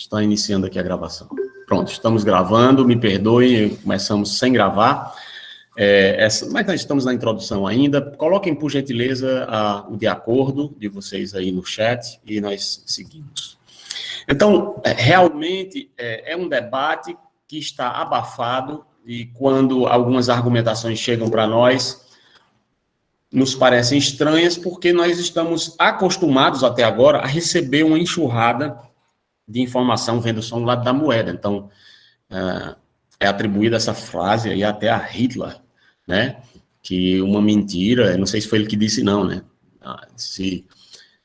Está iniciando aqui a gravação. Pronto, estamos gravando, me perdoem, começamos sem gravar. Mas nós estamos na introdução ainda. Coloquem, por gentileza, o de acordo de vocês aí no chat e nós seguimos. Então, realmente é um debate que está abafado e quando algumas argumentações chegam para nós, nos parecem estranhas porque nós estamos acostumados até agora a receber uma enxurrada de informação vendo só um lado da moeda. Então, é atribuída essa frase aí até a Hitler, né? Que uma mentira, não sei se foi ele que disse não, né? Se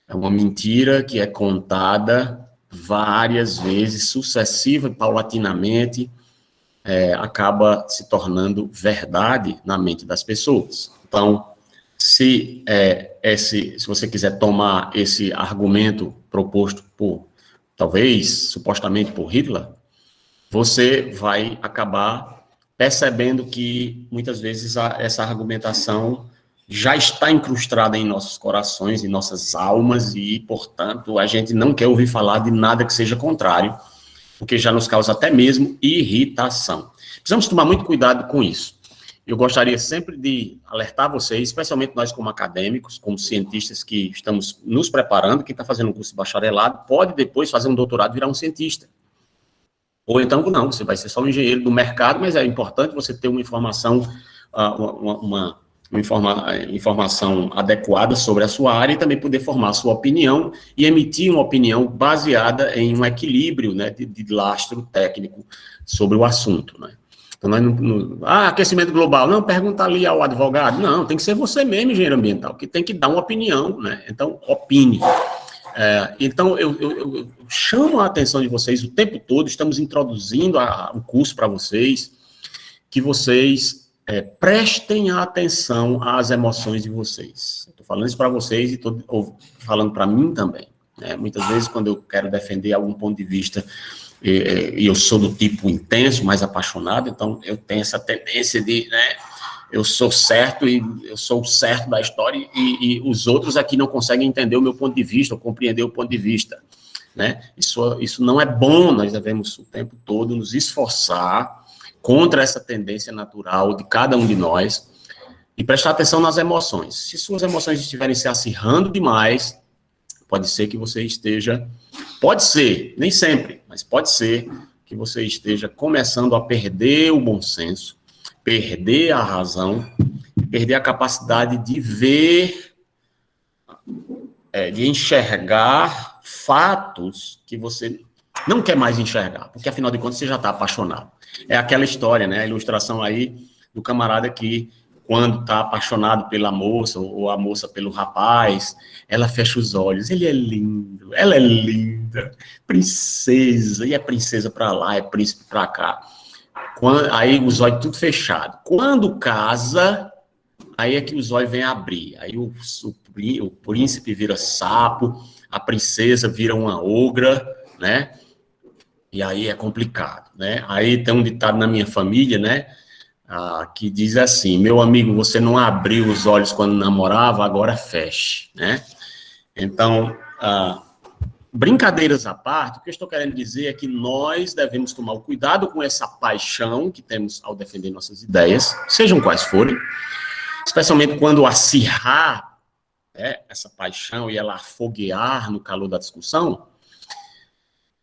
é uma mentira que é contada várias vezes, sucessiva e paulatinamente, acaba se tornando verdade na mente das pessoas. Então, se você quiser tomar esse argumento proposto por, talvez, supostamente por Hitler, você vai acabar percebendo que, muitas vezes, essa argumentação já está incrustada em nossos corações, em nossas almas, e, portanto, a gente não quer ouvir falar de nada que seja contrário, porque já nos causa até mesmo irritação. Precisamos tomar muito cuidado com isso. Eu gostaria sempre de alertar vocês, especialmente nós como acadêmicos, como cientistas que estamos nos preparando, quem está fazendo um curso de bacharelado, pode depois fazer um doutorado e virar um cientista. Ou então, não, você vai ser só um engenheiro do mercado, mas é importante você ter uma informação, uma informação adequada sobre a sua área e também poder formar a sua opinião e emitir uma opinião baseada em um equilíbrio, né, de lastro técnico sobre o assunto, né. Então, aquecimento global, não, pergunta ali ao advogado, não, tem que ser você mesmo, engenheiro ambiental, que tem que dar uma opinião, né, então, opine. Então, eu chamo a atenção de vocês o tempo todo, estamos introduzindo o curso para vocês, que vocês prestem atenção às emoções de vocês. Estou falando isso para vocês e estou falando para mim também. Muitas vezes, quando eu quero defender algum ponto de vista, e eu sou do tipo intenso, mais apaixonado, então eu tenho essa tendência de, eu sou certo e eu sou o certo da história e os outros aqui não conseguem entender o meu ponto de vista ou compreender o ponto de vista, né? Isso não é bom, nós devemos o tempo todo nos esforçar contra essa tendência natural de cada um de nós e prestar atenção nas emoções. Se suas emoções estiverem se acirrando demais, pode ser que você esteja, pode ser, nem sempre, mas pode ser que você esteja começando a perder o bom senso, perder a razão, perder a capacidade de ver, de enxergar fatos que você não quer mais enxergar, porque afinal de contas você já está apaixonado. É aquela história, né, a ilustração aí do camarada que, quando está apaixonado pela moça, ou a moça pelo rapaz, ela fecha os olhos, ele é lindo, ela é linda, princesa, e é princesa para lá, é príncipe para cá. Aí os olhos tudo fechado. Quando casa, aí é que os olhos vêm abrir. Aí o príncipe vira sapo, a princesa vira uma ogra, né? E aí é complicado, né? Aí tem um ditado na minha família, né? Que diz assim: meu amigo, você não abriu os olhos quando namorava, agora feche, né? Então, brincadeiras à parte, o que eu estou querendo dizer é que nós devemos tomar o cuidado com essa paixão que temos ao defender nossas ideias, sejam quais forem, especialmente quando acirrar essa paixão e ela afoguear no calor da discussão,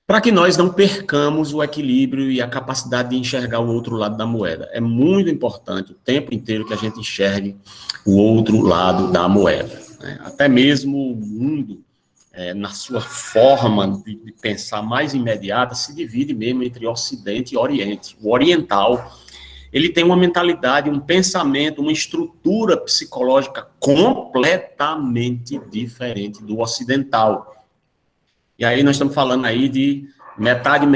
para que nós não percamos o equilíbrio e a capacidade de enxergar o outro lado da moeda. É muito importante o tempo inteiro que a gente enxergue o outro lado da moeda, né? Até mesmo o mundo, na sua forma de pensar mais imediata, se divide mesmo entre Ocidente e Oriente. O oriental, ele tem uma mentalidade, um pensamento, uma estrutura psicológica completamente diferente do ocidental. E aí nós estamos falando aí de metade,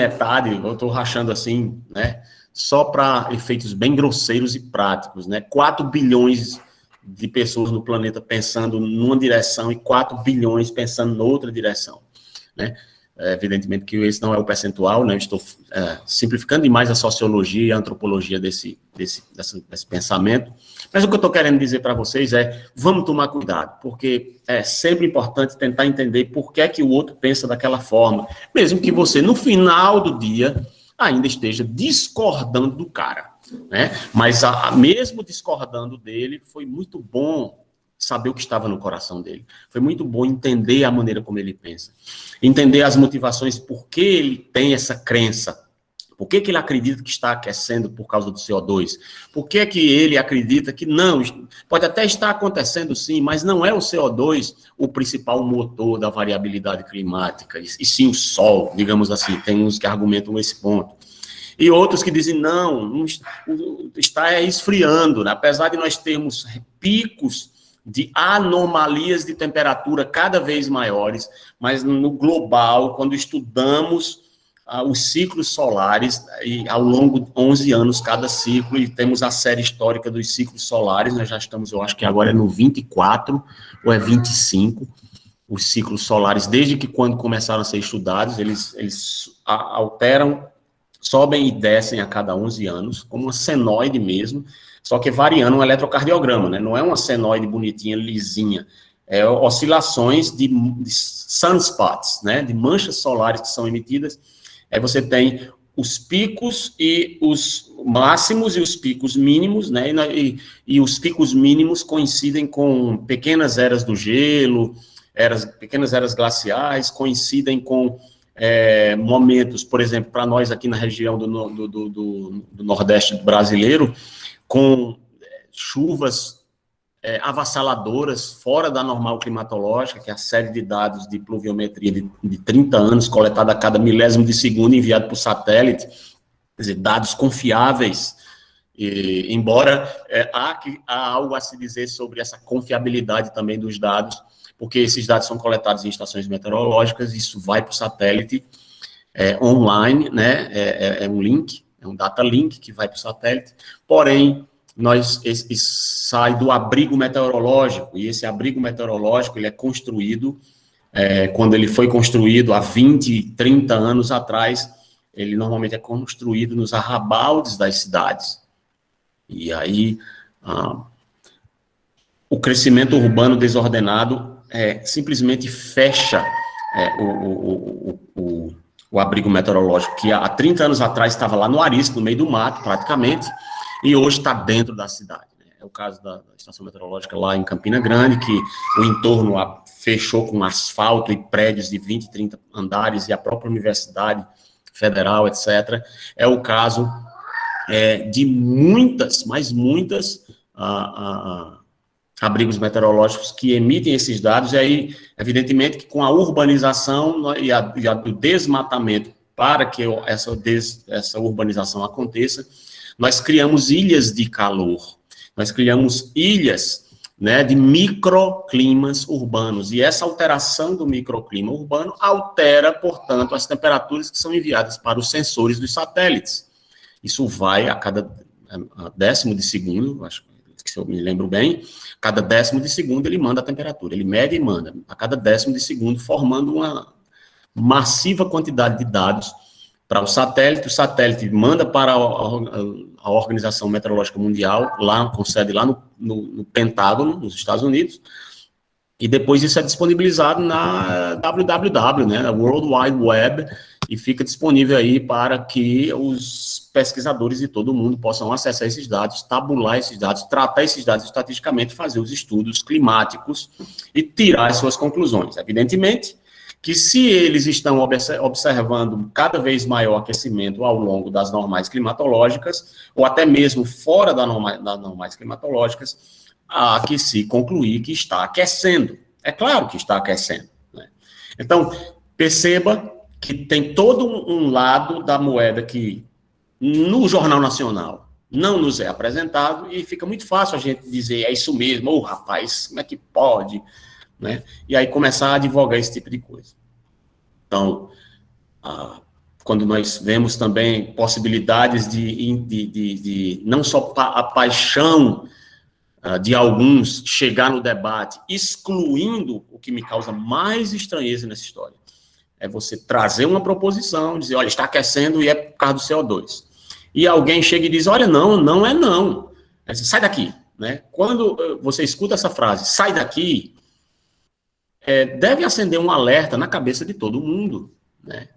eu estou rachando assim, né, só para efeitos bem grosseiros e práticos, né, 4 bilhões de pessoas no planeta pensando numa direção e 4 bilhões pensando noutra direção, né. Evidentemente que esse não é o percentual, né? Eu estou simplificando demais a sociologia e a antropologia desse pensamento. Mas o que eu estou querendo dizer para vocês vamos tomar cuidado, porque é sempre importante tentar entender por que é que o outro pensa daquela forma, mesmo que você, no final do dia, ainda esteja discordando do cara, né? Mas mesmo discordando dele, foi muito bom saber o que estava no coração dele. Foi muito bom entender a maneira como ele pensa. Entender as motivações, por que ele tem essa crença. Por que ele acredita que está aquecendo por causa do CO2? Por que ele acredita que não, pode até estar acontecendo sim, mas não é o CO2 o principal motor da variabilidade climática, e sim o sol, digamos assim, tem uns que argumentam esse ponto. E outros que dizem, não está esfriando, né? Apesar de nós termos picos de anomalias de temperatura cada vez maiores, mas no global, quando estudamos os ciclos solares, e ao longo de 11 anos cada ciclo, e temos a série histórica dos ciclos solares, nós já estamos, eu acho que agora é no 24, ou é 25, os ciclos solares, desde que quando começaram a ser estudados, eles alteram, sobem e descem a cada 11 anos, como uma senoide mesmo, só que variando um eletrocardiograma, né? Não é uma senoide bonitinha, lisinha, é oscilações de sunspots, né? De manchas solares que são emitidas. Aí você tem os picos e os máximos e os picos mínimos, né? E os picos mínimos coincidem com pequenas eras do gelo, pequenas eras glaciais, coincidem com momentos, por exemplo, para nós aqui na região do Nordeste brasileiro, com chuvas avassaladoras, fora da normal climatológica, que é a série de dados de pluviometria de 30 anos, coletada a cada milésimo de segundo, enviado por satélite, quer dizer, dados confiáveis, embora há algo a se dizer sobre essa confiabilidade também dos dados, porque esses dados são coletados em estações meteorológicas, isso vai para o satélite online, né? É um link, é um data link que vai para o satélite, porém, sai do abrigo meteorológico, e esse abrigo meteorológico ele é construído, quando ele foi construído há 20, 30 anos atrás, ele normalmente é construído nos arrabaldes das cidades. E aí, o crescimento urbano desordenado simplesmente fecha o abrigo meteorológico, que há 30 anos atrás estava lá no Arisco, no meio do mato, praticamente, e hoje está dentro da cidade. Né? É o caso da estação meteorológica lá em Campina Grande, que o entorno fechou com asfalto e prédios de 20, 30 andares, e a própria Universidade Federal, etc. É o caso de muitas, mas muitas abrigos meteorológicos que emitem esses dados, e aí, evidentemente, que com a urbanização e o desmatamento, para que essa urbanização aconteça, nós criamos ilhas de calor, nós criamos ilhas, né, de microclimas urbanos, e essa alteração do microclima urbano altera, portanto, as temperaturas que são enviadas para os sensores dos satélites. Isso vai a cada décimo de segundo, acho que se eu me lembro bem, cada décimo de segundo ele manda a temperatura, ele mede e manda, a cada décimo de segundo, formando uma massiva quantidade de dados para o satélite manda para a Organização Meteorológica Mundial, lá, com sede lá no Pentágono, nos Estados Unidos, e depois isso é disponibilizado na www, né, na World Wide Web, e fica disponível aí para que os pesquisadores de todo mundo possam acessar esses dados, tabular esses dados, tratar esses dados estatisticamente, fazer os estudos climáticos e tirar as suas conclusões. Evidentemente que se eles estão observando cada vez maior aquecimento ao longo das normais climatológicas, ou até mesmo fora das normais climatológicas, há que se concluir que está aquecendo. É claro que está aquecendo. Né? Então, perceba que tem todo um lado da moeda que, no Jornal Nacional, não nos é apresentado, e fica muito fácil a gente dizer, é isso mesmo, rapaz, como é que pode? Né? E aí começar a advogar esse tipo de coisa. Então, quando nós vemos também possibilidades de não só a paixão de alguns chegar no debate, excluindo o que me causa mais estranheza nessa história, É você trazer uma proposição, dizer, olha, está aquecendo e é por causa do CO2. E alguém chega e diz, olha, não é não. Aí você, sai daqui, né? Quando você escuta essa frase, sai daqui, deve acender um alerta na cabeça de todo mundo, né?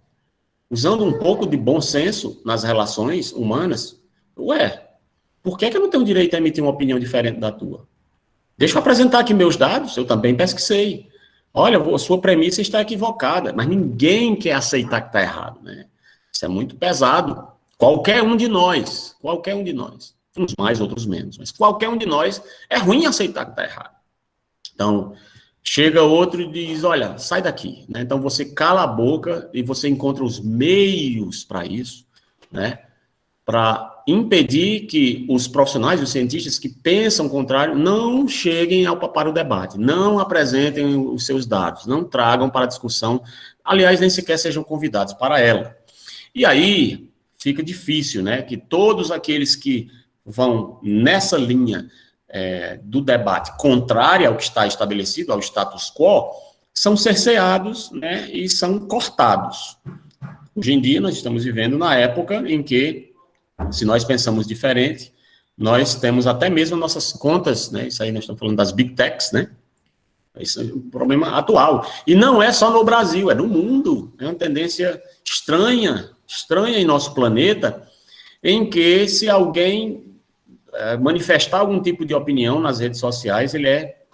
Usando um pouco de bom senso nas relações humanas, por que eu não tenho direito a emitir uma opinião diferente da tua? Deixa eu apresentar aqui meus dados, eu também pesquisei. Olha, a sua premissa está equivocada, mas ninguém quer aceitar que está errado, né? Isso é muito pesado. Qualquer um de nós, uns mais, outros menos, mas qualquer um de nós é ruim aceitar que está errado. Então, chega outro e diz, olha, sai daqui, né? Então você cala a boca e você encontra os meios para isso, né? Para impedir que os profissionais, os cientistas que pensam o contrário, não cheguem para o debate, não apresentem os seus dados, não tragam para a discussão, aliás, nem sequer sejam convidados para ela. E aí fica difícil, né? Que todos aqueles que vão nessa linha do debate contrária ao que está estabelecido, ao status quo, são cerceados, né, e são cortados. Hoje em dia, nós estamos vivendo na época em que, se nós pensamos diferente, nós temos até mesmo nossas contas, né, isso aí nós estamos falando das big techs, né, isso é um problema atual. E não é só no Brasil, é no mundo. É uma tendência estranha em nosso planeta, em que se alguém manifestar algum tipo de opinião nas redes sociais,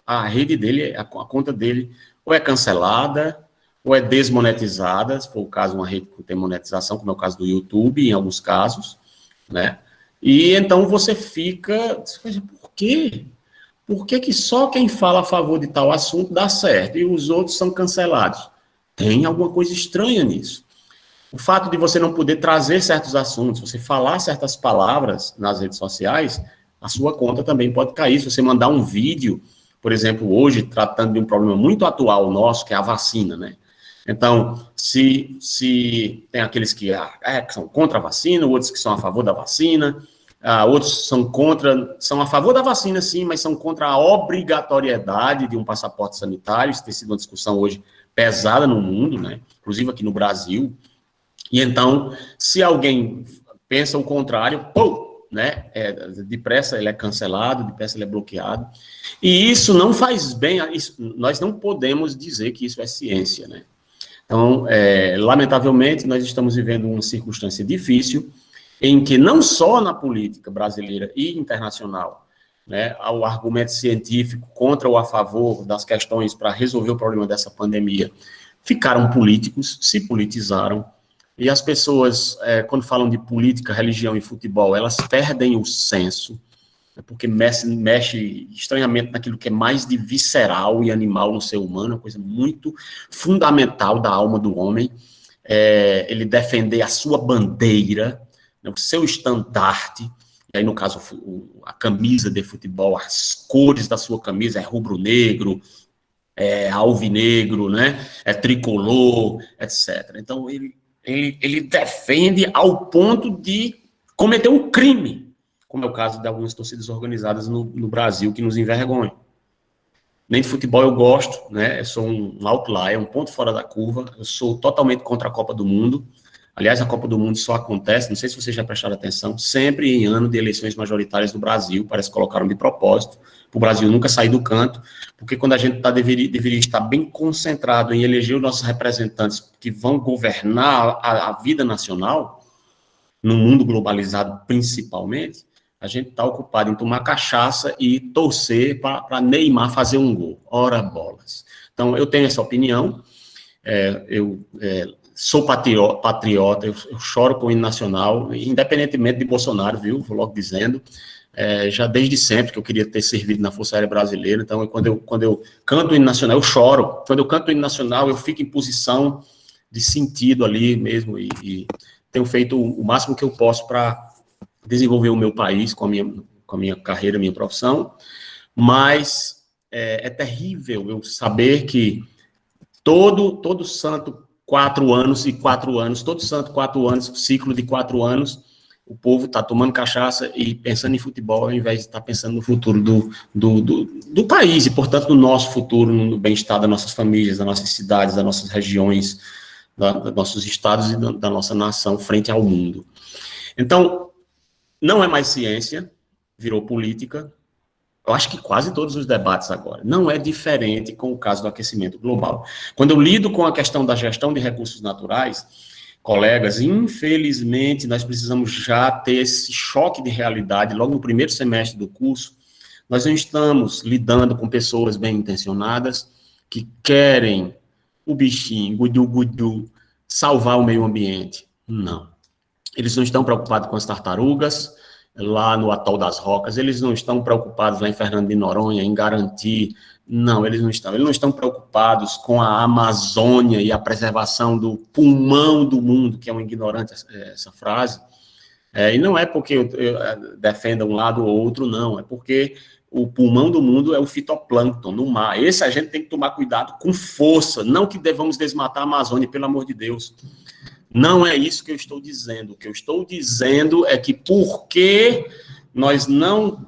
a rede dele, a conta dele, ou é cancelada, ou é desmonetizada, se for o caso, uma rede que tem monetização, como é o caso do YouTube, em alguns casos, né? E então você fica, por quê? Por que só quem fala a favor de tal assunto dá certo e os outros são cancelados? Tem alguma coisa estranha nisso. O fato de você não poder trazer certos assuntos, você falar certas palavras nas redes sociais, a sua conta também pode cair. Se você mandar um vídeo, por exemplo, hoje, tratando de um problema muito atual nosso, que é a vacina, né? Então, se tem aqueles que são contra a vacina, outros que são a favor da vacina, outros são a favor da vacina, sim, mas são contra a obrigatoriedade de um passaporte sanitário. Isso tem sido uma discussão hoje pesada no mundo, né? Inclusive aqui no Brasil. E então, se alguém pensa o contrário, né, depressa ele é cancelado, depressa ele é bloqueado. E isso não faz bem, nós não podemos dizer que isso é ciência, né? Então, lamentavelmente, nós estamos vivendo uma circunstância difícil, em que não só na política brasileira e internacional, né, o argumento científico contra ou a favor das questões para resolver o problema dessa pandemia ficaram políticos, se politizaram. E as pessoas, quando falam de política, religião e futebol, elas perdem o senso, porque mexe estranhamente naquilo que é mais de visceral e animal no ser humano, uma coisa muito fundamental da alma do homem, ele defender a sua bandeira, né, o seu estandarte, e aí no caso a camisa de futebol, as cores da sua camisa é rubro-negro, alvinegro, né, tricolor, etc. Então ele defende ao ponto de cometer um crime, como é o caso de algumas torcidas organizadas no Brasil, que nos envergonham. Nem de futebol eu gosto, né? Eu sou um outlier, um ponto fora da curva. Eu sou totalmente contra a Copa do Mundo. Aliás, a Copa do Mundo só acontece, não sei se vocês já prestaram atenção, sempre em ano de eleições majoritárias do Brasil. Parece que colocaram de propósito, para o Brasil nunca sair do canto, porque quando a gente deveria estar bem concentrado em eleger os nossos representantes que vão governar a vida nacional, no mundo globalizado principalmente, a gente está ocupado em tomar cachaça e torcer para Neymar fazer um gol. Ora bolas. Então, eu tenho essa opinião, sou patriota, eu choro com o hino nacional, independentemente de Bolsonaro, viu? Vou logo dizendo, já desde sempre que eu queria ter servido na Força Aérea Brasileira. Então, quando eu canto o hino nacional, eu choro. Quando eu canto o hino nacional, eu fico em posição de sentido ali mesmo e tenho feito o máximo que eu posso para desenvolver o meu país com a minha carreira, minha profissão, mas é terrível eu saber que todo santo 4 anos, todo santo 4 anos, ciclo de 4 anos, o povo está tomando cachaça e pensando em futebol, ao invés de estar pensando no futuro do país, e, portanto, no nosso futuro, no bem-estar das nossas famílias, das nossas cidades, das nossas regiões, dos nossos estados e da nossa nação frente ao mundo. Então, não é mais ciência, virou política. Eu acho que quase todos os debates agora. Não é diferente com o caso do aquecimento global. Quando eu lido com a questão da gestão de recursos naturais, colegas, infelizmente, nós precisamos já ter esse choque de realidade logo no primeiro semestre do curso. Nós não estamos lidando com pessoas bem intencionadas que querem o bichinho, gudu, salvar o meio ambiente. Não. Eles não estão preocupados com as tartarugas lá no Atol das Rocas, eles não estão preocupados lá em Fernando de Noronha em garantir, não, eles não estão preocupados com a Amazônia e a preservação do pulmão do mundo, que é um ignorante essa frase, e não é porque eu defenda um lado ou outro, não, é porque o pulmão do mundo é o fitoplâncton no mar, esse a gente tem que tomar cuidado com força, não que devamos desmatar a Amazônia, pelo amor de Deus. Não é isso que eu estou dizendo. O que eu estou dizendo é que porque nós não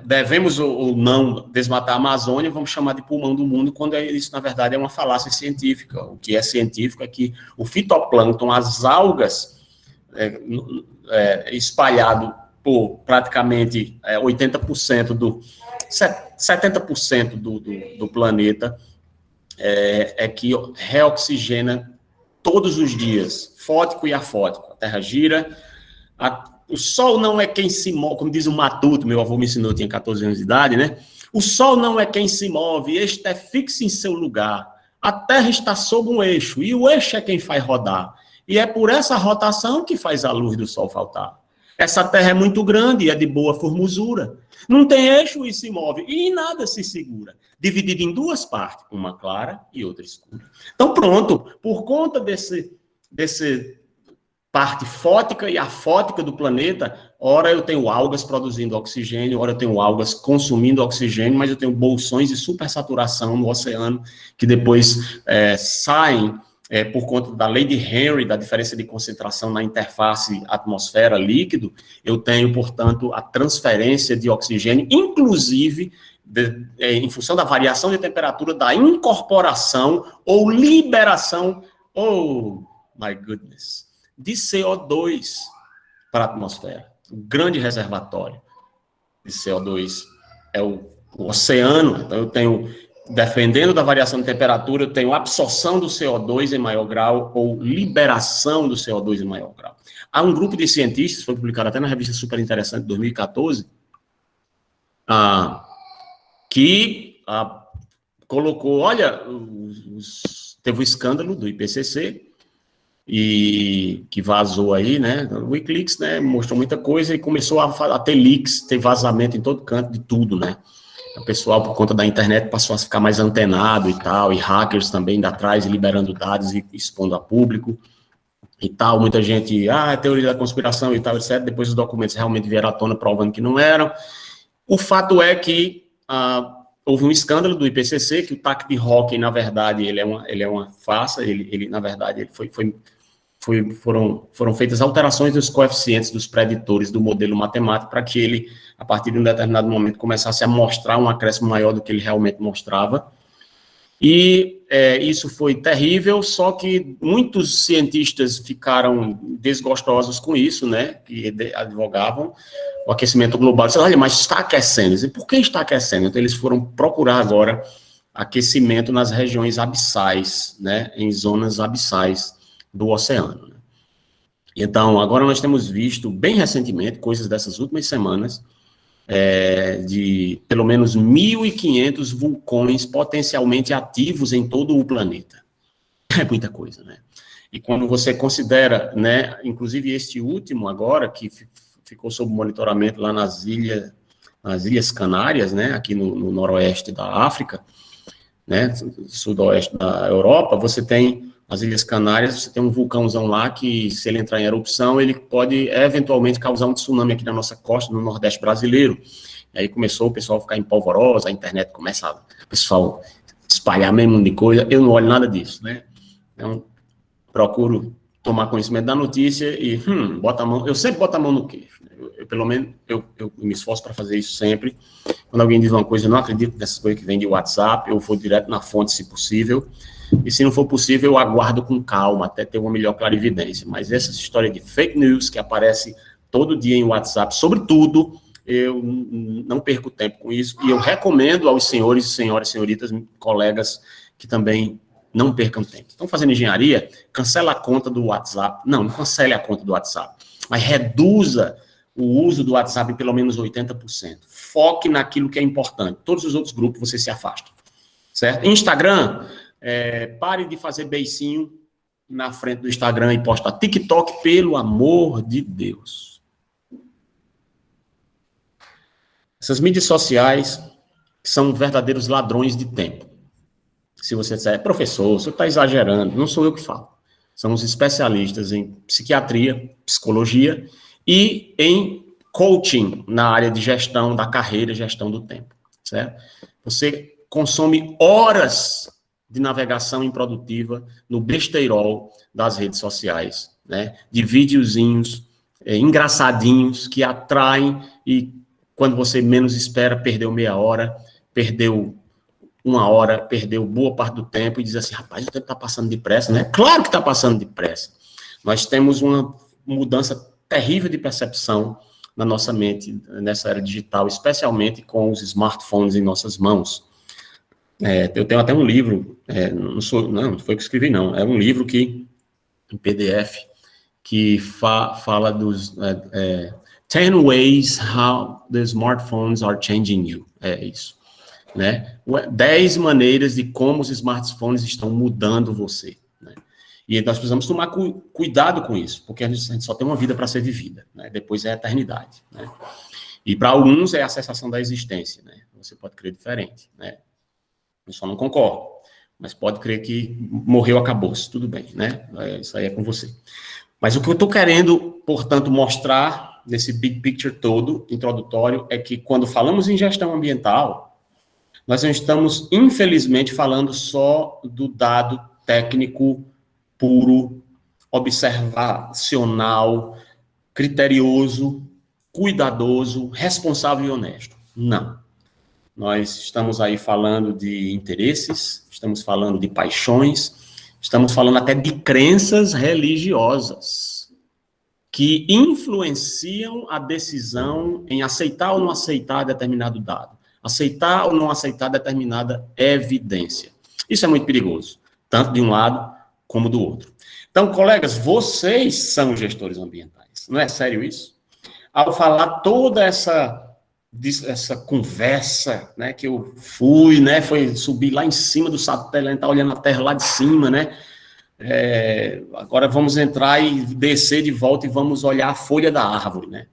devemos ou não desmatar a Amazônia, vamos chamar de pulmão do mundo, quando isso, na verdade, é uma falácia científica. O que é científico é que o fitoplâncton, as algas, espalhado por praticamente 70% do planeta, que reoxigena todos os dias, fótico e afótico. A Terra gira, o Sol não é quem se move, como diz o Matuto, meu avô me ensinou, eu tinha 14 anos de idade, né? O Sol não é quem se move, este é fixo em seu lugar. A Terra está sob um eixo, e o eixo é quem faz rodar. E é por essa rotação que faz a luz do Sol faltar. Essa Terra é muito grande e é de boa formosura. Não tem eixo e se move, e nada se segura. Dividido em duas partes, uma clara e outra escura. Então, pronto, por conta desse parte fótica e afótica do planeta, ora eu tenho algas produzindo oxigênio, ora eu tenho algas consumindo oxigênio, mas eu tenho bolsões de supersaturação no oceano, que depois saem por conta da lei de Henry, da diferença de concentração na interface atmosfera-líquido. Eu tenho, portanto, a transferência de oxigênio, inclusive em função da variação de temperatura, da incorporação ou liberação, oh my goodness, de CO2 para a atmosfera. O grande reservatório de CO2 é o oceano. Então, eu tenho, dependendo da variação de temperatura, eu tenho absorção do CO2 em maior grau ou liberação do CO2 em maior grau. Há um grupo de cientistas, foi publicado até na revista super interessante de 2014, que colocou, olha, teve o escândalo do IPCC, e que vazou aí, né, o Wikileaks, né, mostrou muita coisa e começou a ter leaks, ter vazamento em todo canto de tudo, né, o pessoal, por conta da internet, passou a ficar mais antenado e tal, e hackers também indo atrás, liberando dados e expondo a público e tal, muita gente, teoria da conspiração e tal, etc, depois os documentos realmente vieram à tona provando que não eram. O fato é que houve um escândalo do IPCC, que o TAC de Hawking, na verdade, ele é uma farsa, ele na verdade, foram feitas alterações dos coeficientes dos preditores do modelo matemático para que ele, a partir de um determinado momento, começasse a mostrar um acréscimo maior do que ele realmente mostrava. E isso foi terrível, só que muitos cientistas ficaram desgostosos com isso, né, que advogavam o aquecimento global. Disseram, olha, mas está aquecendo. E por que está aquecendo? Então, eles foram procurar agora aquecimento nas regiões abissais, né, em zonas abissais do oceano. Né? Então, agora nós temos visto, bem recentemente, coisas dessas últimas semanas, de pelo menos 1.500 vulcões potencialmente ativos em todo o planeta. É muita coisa, né? E quando você considera, né, inclusive este último agora, que ficou sob monitoramento lá nas Ilhas Canárias, né, aqui no noroeste da África, né, sudoeste da Europa, você tem as Ilhas Canárias, você tem um vulcãozão lá que, se ele entrar em erupção, ele pode eventualmente causar um tsunami aqui na nossa costa, no Nordeste brasileiro. E aí começou o pessoal a ficar em polvorosa, a internet começa o pessoal espalhar mesmo de coisa. Eu não olho nada disso, né? Então, procuro tomar conhecimento da notícia e bota a mão. Eu sempre boto a mão no queixo. Né? Pelo menos, eu me esforço para fazer isso sempre. Quando alguém diz uma coisa, eu não acredito nessas coisas que vem de WhatsApp, eu vou direto na fonte, se possível. e se não for possível, eu aguardo com calma, até ter uma melhor clarividência. Mas essa história de fake news que aparece todo dia em WhatsApp, sobretudo, eu não perco tempo com isso, e eu recomendo aos senhores, senhoras, senhoritas, colegas, que também não percam tempo. Estão fazendo engenharia? Cancela a conta do WhatsApp. Não cancele a conta do WhatsApp, mas reduza o uso do WhatsApp em pelo menos 80%. Foque naquilo que é importante. Todos os outros grupos você se afasta, certo? Instagram, pare de fazer beicinho na frente do Instagram e postar. TikTok, pelo amor de Deus. Essas mídias sociais são verdadeiros ladrões de tempo. Se você disser, professor, você está exagerando, não sou eu que falo. São os especialistas em psiquiatria, psicologia e em coaching na área de gestão da carreira, gestão do tempo, certo? Você consome horas de navegação improdutiva no besteirol das redes sociais, né? De videozinhos engraçadinhos que atraem e quando você menos espera, perdeu meia hora, perdeu uma hora, perdeu boa parte do tempo e diz assim, rapaz, o tempo está passando depressa, né? Claro que está passando depressa. Nós temos uma mudança terrível de percepção na nossa mente, nessa era digital, especialmente com os smartphones em nossas mãos. Eu tenho até um livro, não foi eu que escrevi, não, é um livro que, em PDF, que fala dos 10 ways how the smartphones are changing you. É isso. Né? 10 maneiras de como os smartphones estão mudando você. Né? E nós precisamos tomar cuidado com isso, porque a gente só tem uma vida para ser vivida. Né? Depois é a eternidade. Né? E para alguns é a cessação da existência. Né? Você pode crer diferente. Né? Eu só não concordo. Mas pode crer que morreu, acabou-se. Tudo bem. Né? Isso aí é com você. Mas o que eu estou querendo, portanto, mostrar nesse big picture todo, introdutório, é que quando falamos em gestão ambiental, nós não estamos, infelizmente, falando só do dado técnico puro, observacional, criterioso, cuidadoso, responsável e honesto. Não. Nós estamos aí falando de interesses, estamos falando de paixões, estamos falando até de crenças religiosas que influenciam a decisão em aceitar ou não aceitar determinado dado, aceitar ou não aceitar determinada evidência. Isso é muito perigoso, tanto de um lado como do outro. Então, colegas, vocês são gestores ambientais. Não é sério isso? Ao falar toda essa conversa, né, que eu fui, né, foi subir lá em cima do satélite, tá olhando a Terra lá de cima, né, agora vamos entrar e descer de volta e vamos olhar a folha da árvore, né?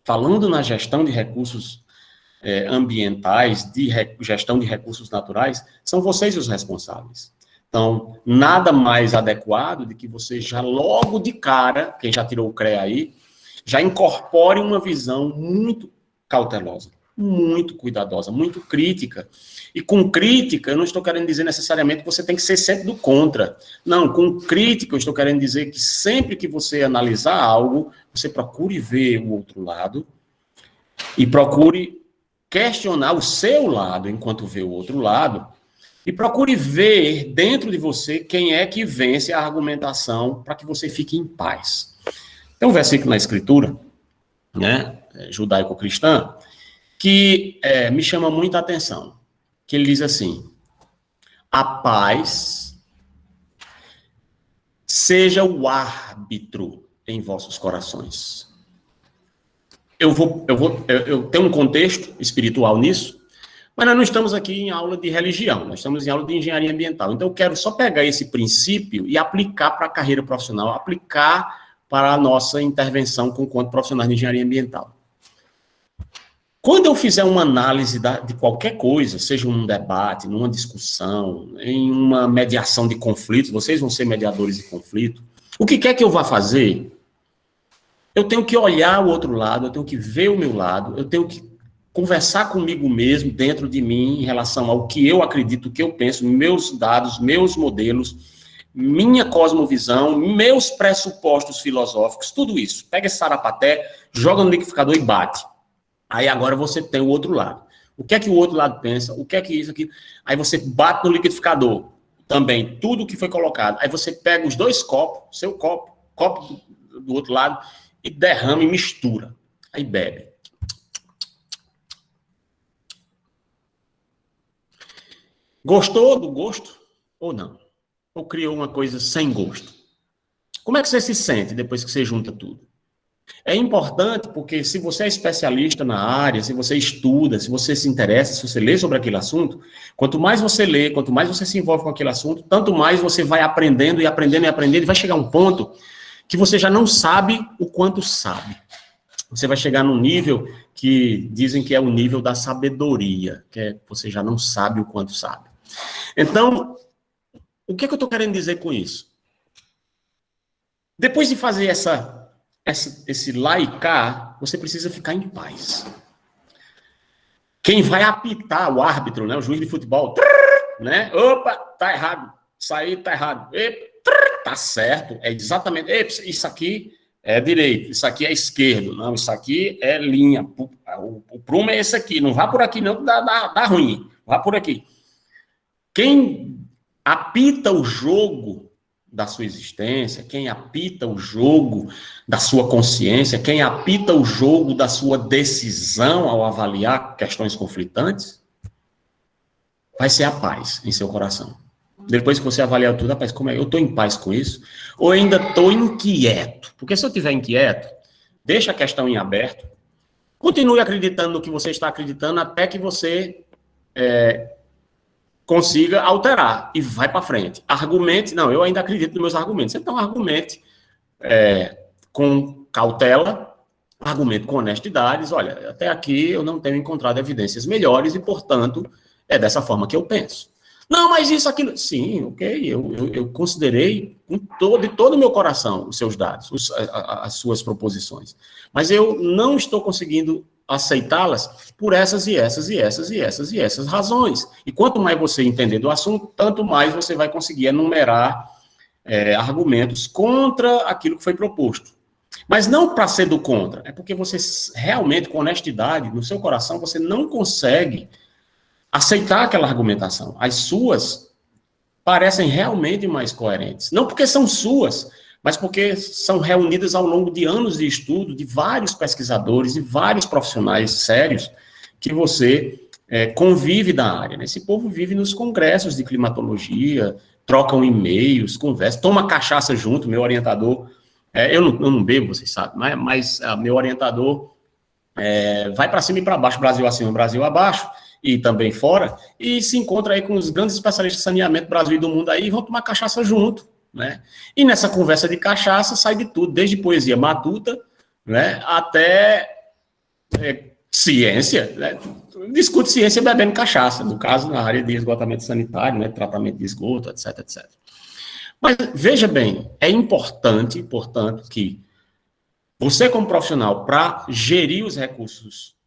Falando na gestão de recursos ambientais, de gestão de recursos naturais, são vocês os responsáveis. Então, nada mais adequado de que você já logo de cara, quem já tirou o CREA aí, já incorpore uma visão muito cautelosa, muito cuidadosa, muito crítica. E com crítica, eu não estou querendo dizer necessariamente que você tem que ser sempre do contra. Não, com crítica eu estou querendo dizer que sempre que você analisar algo, você procure ver o outro lado e procure questionar o seu lado enquanto vê o outro lado e procure ver dentro de você quem é que vence a argumentação para que você fique em paz. Tem um versículo na Escritura, né, judaico-cristã, que me chama muita atenção, que ele diz assim, a paz seja o árbitro em vossos corações. Eu tenho um contexto espiritual nisso, mas nós não estamos aqui em aula de religião, nós estamos em aula de engenharia ambiental. Então eu quero só pegar esse princípio e aplicar para a carreira profissional, aplicar para a nossa intervenção enquanto profissionais de engenharia ambiental. Quando eu fizer uma análise de qualquer coisa, seja num debate, numa discussão, em uma mediação de conflitos, vocês vão ser mediadores de conflito, o que quer que eu vá fazer, eu tenho que olhar o outro lado, eu tenho que ver o meu lado, eu tenho que conversar comigo mesmo, dentro de mim, em relação ao que eu acredito, o que eu penso, meus dados, meus modelos, minha cosmovisão, meus pressupostos filosóficos, tudo isso. Pega esse sarapaté, joga no liquidificador e bate. Aí agora você tem o outro lado. O que é que o outro lado pensa? O que é que isso aqui? Aí você bate no liquidificador. também tudo que foi colocado. Aí você pega os dois copos, seu copo do outro lado, e derrama e mistura. Aí bebe. Gostou do gosto ou não? Ou criou uma coisa sem gosto? Como é que você se sente depois que você junta tudo? É importante porque se você é especialista na área, se você estuda, se você se interessa, se você lê sobre aquele assunto, quanto mais você lê, quanto mais você se envolve com aquele assunto, tanto mais você vai aprendendo e aprendendo e aprendendo, e vai chegar um ponto que você já não sabe o quanto sabe. Você vai chegar num nível que dizem que é o nível da sabedoria, que é você já não sabe o quanto sabe. Então, o que é que eu estou querendo dizer com isso? Depois de fazer esse lá e cá, você precisa ficar em paz. Quem vai apitar o árbitro, né, o juiz de futebol, né? Opa, tá errado, isso aí tá errado. Tá certo, é exatamente, isso aqui é direito, isso aqui é esquerdo, não, isso aqui é linha, o prumo é esse aqui, não vá por aqui não, dá ruim, vá por aqui. Quem apita o jogo da sua existência, quem apita o jogo da sua consciência, quem apita o jogo da sua decisão ao avaliar questões conflitantes, vai ser a paz em seu coração. Depois que você avaliar tudo, rapaz, como é? Eu estou em paz com isso? Ou ainda estou inquieto? Porque se eu estiver inquieto, deixa a questão em aberto, continue acreditando no que você está acreditando até que você consiga alterar e vai para frente. Argumente, não, eu ainda acredito nos meus argumentos. Então, argumente com cautela, argumente com honestidade. Olha, até aqui eu não tenho encontrado evidências melhores e, portanto, é dessa forma que eu penso. Não, mas isso, aquilo... Sim, ok, eu considerei de todo o meu coração os seus dados, as suas proposições. Mas eu não estou conseguindo aceitá-las por essas e essas e essas e essas e essas razões. E quanto mais você entender do assunto, tanto mais você vai conseguir enumerar argumentos contra aquilo que foi proposto. Mas não para ser do contra, é porque você realmente, com honestidade, no seu coração, você não consegue aceitar aquela argumentação. As suas parecem realmente mais coerentes. Não porque são suas, mas porque são reunidas ao longo de anos de estudo de vários pesquisadores e vários profissionais sérios que você convive da área. Né? Esse povo vive nos congressos de climatologia, trocam e-mails, conversam, toma cachaça junto, meu orientador, eu não bebo, vocês sabem, mas meu orientador vai para cima e para baixo, Brasil acima, Brasil abaixo, e também fora, e se encontra aí com os grandes especialistas de saneamento do Brasil e do mundo aí, e vão tomar cachaça junto, né? E nessa conversa de cachaça sai de tudo, desde poesia matuta, né, até ciência, né? Discute ciência bebendo cachaça, no caso, na área de esgotamento sanitário, né, tratamento de esgoto, etc, etc. Mas, veja bem, é importante, portanto, que você, como profissional, para gerir os recursos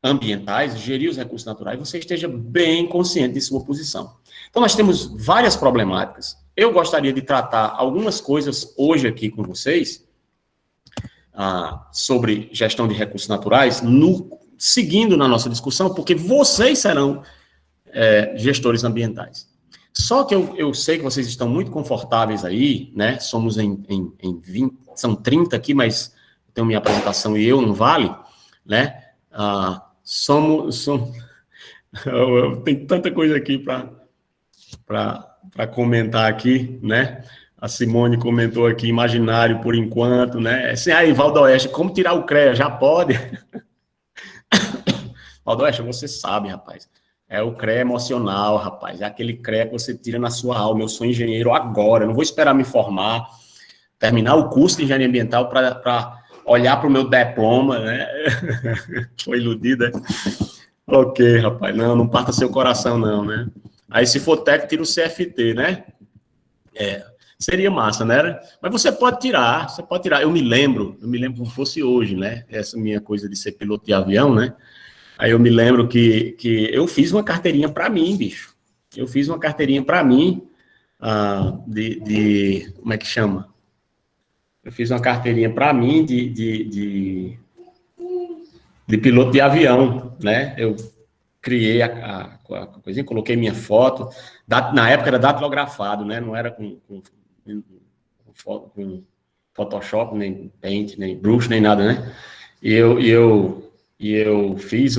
ambientais, gerir os recursos naturais, você esteja bem consciente de sua posição. Então, nós temos várias problemáticas. Eu gostaria de tratar algumas coisas hoje aqui com vocês sobre gestão de recursos naturais, seguindo na nossa discussão, porque vocês serão gestores ambientais. Só que eu sei que vocês estão muito confortáveis aí, né? Somos em 20, são 30 aqui, mas eu tenho minha apresentação e eu não vale, né? Tem tanta coisa aqui para comentar aqui, né? A Simone comentou aqui, imaginário por enquanto, né? Assim, aí, Valdoeste, como tirar o CREA? Já pode? Valdoeste, você sabe, rapaz. É o CREA emocional, rapaz. É aquele CREA que você tira na sua alma. Eu sou engenheiro agora, eu não vou esperar me formar, terminar o curso de engenharia ambiental para olhar para o meu diploma, né? Foi iludida. Ok, rapaz. Não parta seu coração, não, né? Aí, se for técnico, tira o CFT, né? Seria massa, né? Mas você pode tirar. Eu me lembro como fosse hoje, né? Essa minha coisa de ser piloto de avião, né? Aí eu me lembro que eu fiz uma carteirinha para mim, bicho. Eu fiz uma carteirinha para mim como é que chama? Eu fiz uma carteirinha para mim de piloto de avião, né? Eu criei a coisinha, coloquei minha foto, na época era datilografado, né, não era com Photoshop, nem Paint, nem Brush, nem nada, né, e eu fiz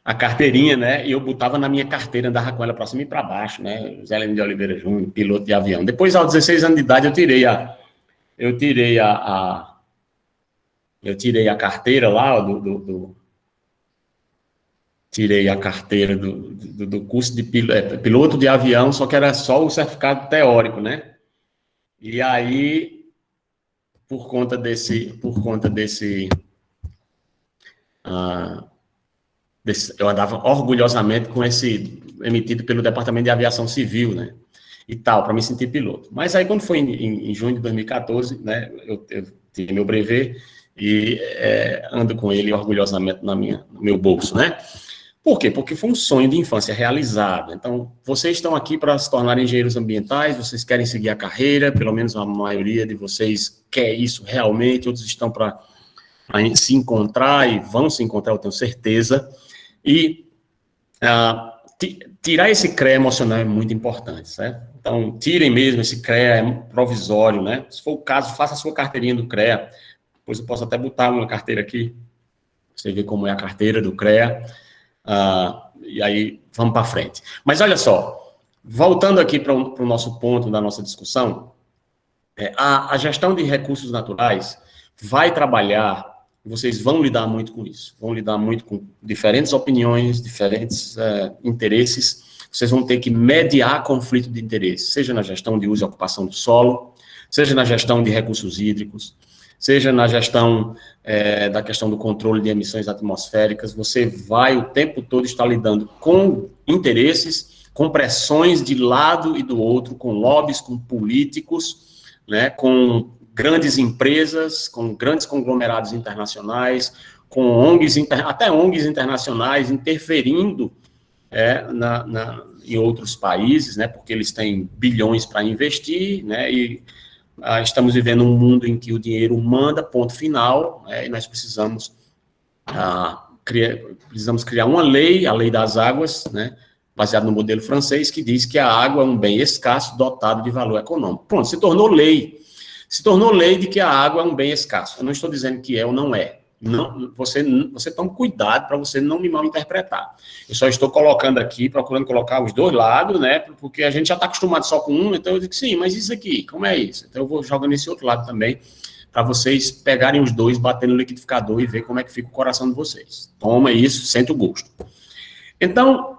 a carteirinha, né, e eu botava na minha carteira, andava com ela para cima e para baixo, né, José Lino de Oliveira Júnior, piloto de avião. Depois, aos 16 anos de idade, eu tirei a carteira lá, tirei a carteira do curso de piloto de avião, só que era só o certificado teórico, né, e aí, por conta desse eu andava orgulhosamente com esse emitido pelo Departamento de Aviação Civil, né, e tal, para me sentir piloto. Mas aí, quando foi em junho de 2014, né, eu tive meu brevet e ando com ele orgulhosamente no meu bolso, né. Por quê? Porque foi um sonho de infância realizado. Então, vocês estão aqui para se tornarem engenheiros ambientais, vocês querem seguir a carreira, pelo menos a maioria de vocês quer isso realmente, outros estão para se encontrar e vão se encontrar, eu tenho certeza. E tirar esse CREA emocional é muito importante, certo? Então, tirem mesmo esse CREA provisório, né? Se for o caso, faça a sua carteirinha do CREA. Depois eu posso até botar uma carteira aqui, você vê como é a carteira do CREA. E aí, vamos para frente. Mas olha só, voltando aqui para o nosso ponto da nossa discussão, a gestão de recursos naturais vai trabalhar, vocês vão lidar muito com isso, vão lidar muito com diferentes opiniões, diferentes interesses, vocês vão ter que mediar conflito de interesse, seja na gestão de uso e ocupação do solo, seja na gestão de recursos hídricos, seja na gestão da questão do controle de emissões atmosféricas, você vai o tempo todo estar lidando com interesses, com pressões de lado e do outro, com lobbies, com políticos, né, com grandes empresas, com grandes conglomerados internacionais, com ONGs, até ONGs internacionais interferindo em outros países, né, porque eles têm bilhões para investir, né, e estamos vivendo um mundo em que o dinheiro manda, ponto final, e nós precisamos criar uma lei, a lei das águas, né, baseada no modelo francês, que diz que a água é um bem escasso dotado de valor econômico. Pronto, se tornou lei de que a água é um bem escasso. Eu não estou dizendo que é ou não é. Não, você toma cuidado para você não me mal interpretar. Eu só estou colocando aqui, procurando colocar os dois lados, né? Porque a gente já está acostumado só com um, então eu digo, sim, mas isso aqui, como é isso? Então eu vou jogando esse outro lado também, para vocês pegarem os dois, bater no liquidificador e ver como é que fica o coração de vocês. Toma isso, sente o gosto. Então,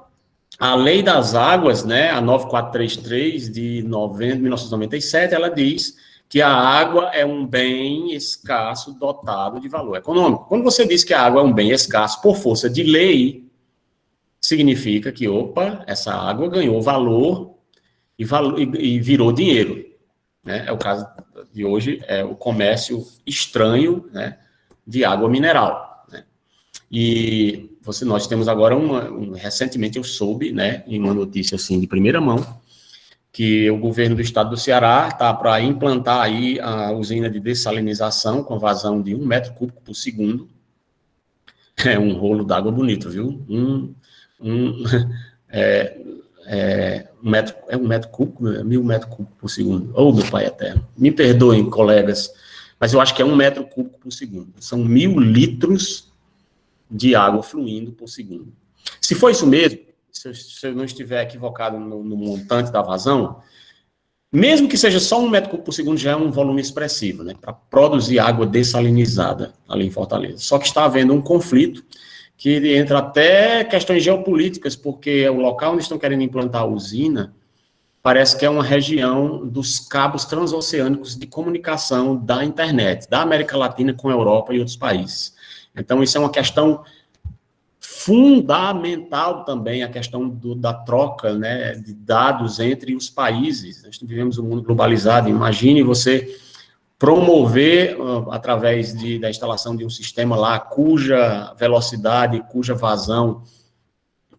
a Lei das Águas, né, a 9433 de novembro de 1997, ela diz que a água é um bem escasso dotado de valor econômico. Quando você diz que a água é um bem escasso por força de lei, significa que, essa água ganhou valor e virou dinheiro. Né? É o caso de hoje, é o comércio estranho, né, de água mineral. Né? E nós temos agora recentemente eu soube, né, em uma notícia assim de primeira mão, que o governo do estado do Ceará está para implantar aí a usina de dessalinização com vazão de 1 metro cúbico por segundo. É um rolo d'água bonito, viu? Um metro cúbico, 1.000 metros cúbicos por segundo. Meu pai eterno. Me perdoem, colegas, mas eu acho que é 1 metro cúbico por segundo. São 1.000 litros de água fluindo por segundo. Se for isso mesmo, se eu não estiver equivocado no montante da vazão, mesmo que seja só 1 metro cúbico por segundo, já é um volume expressivo, né, para produzir água dessalinizada ali em Fortaleza. Só que está havendo um conflito que entra até questões geopolíticas, porque o local onde estão querendo implantar a usina parece que é uma região dos cabos transoceânicos de comunicação da internet, da América Latina com a Europa e outros países. Então, isso é uma questão fundamental também, a questão da troca, né, de dados entre os países. Nós vivemos um mundo globalizado. Imagine você promover, através da instalação de um sistema lá, cuja velocidade, cuja vazão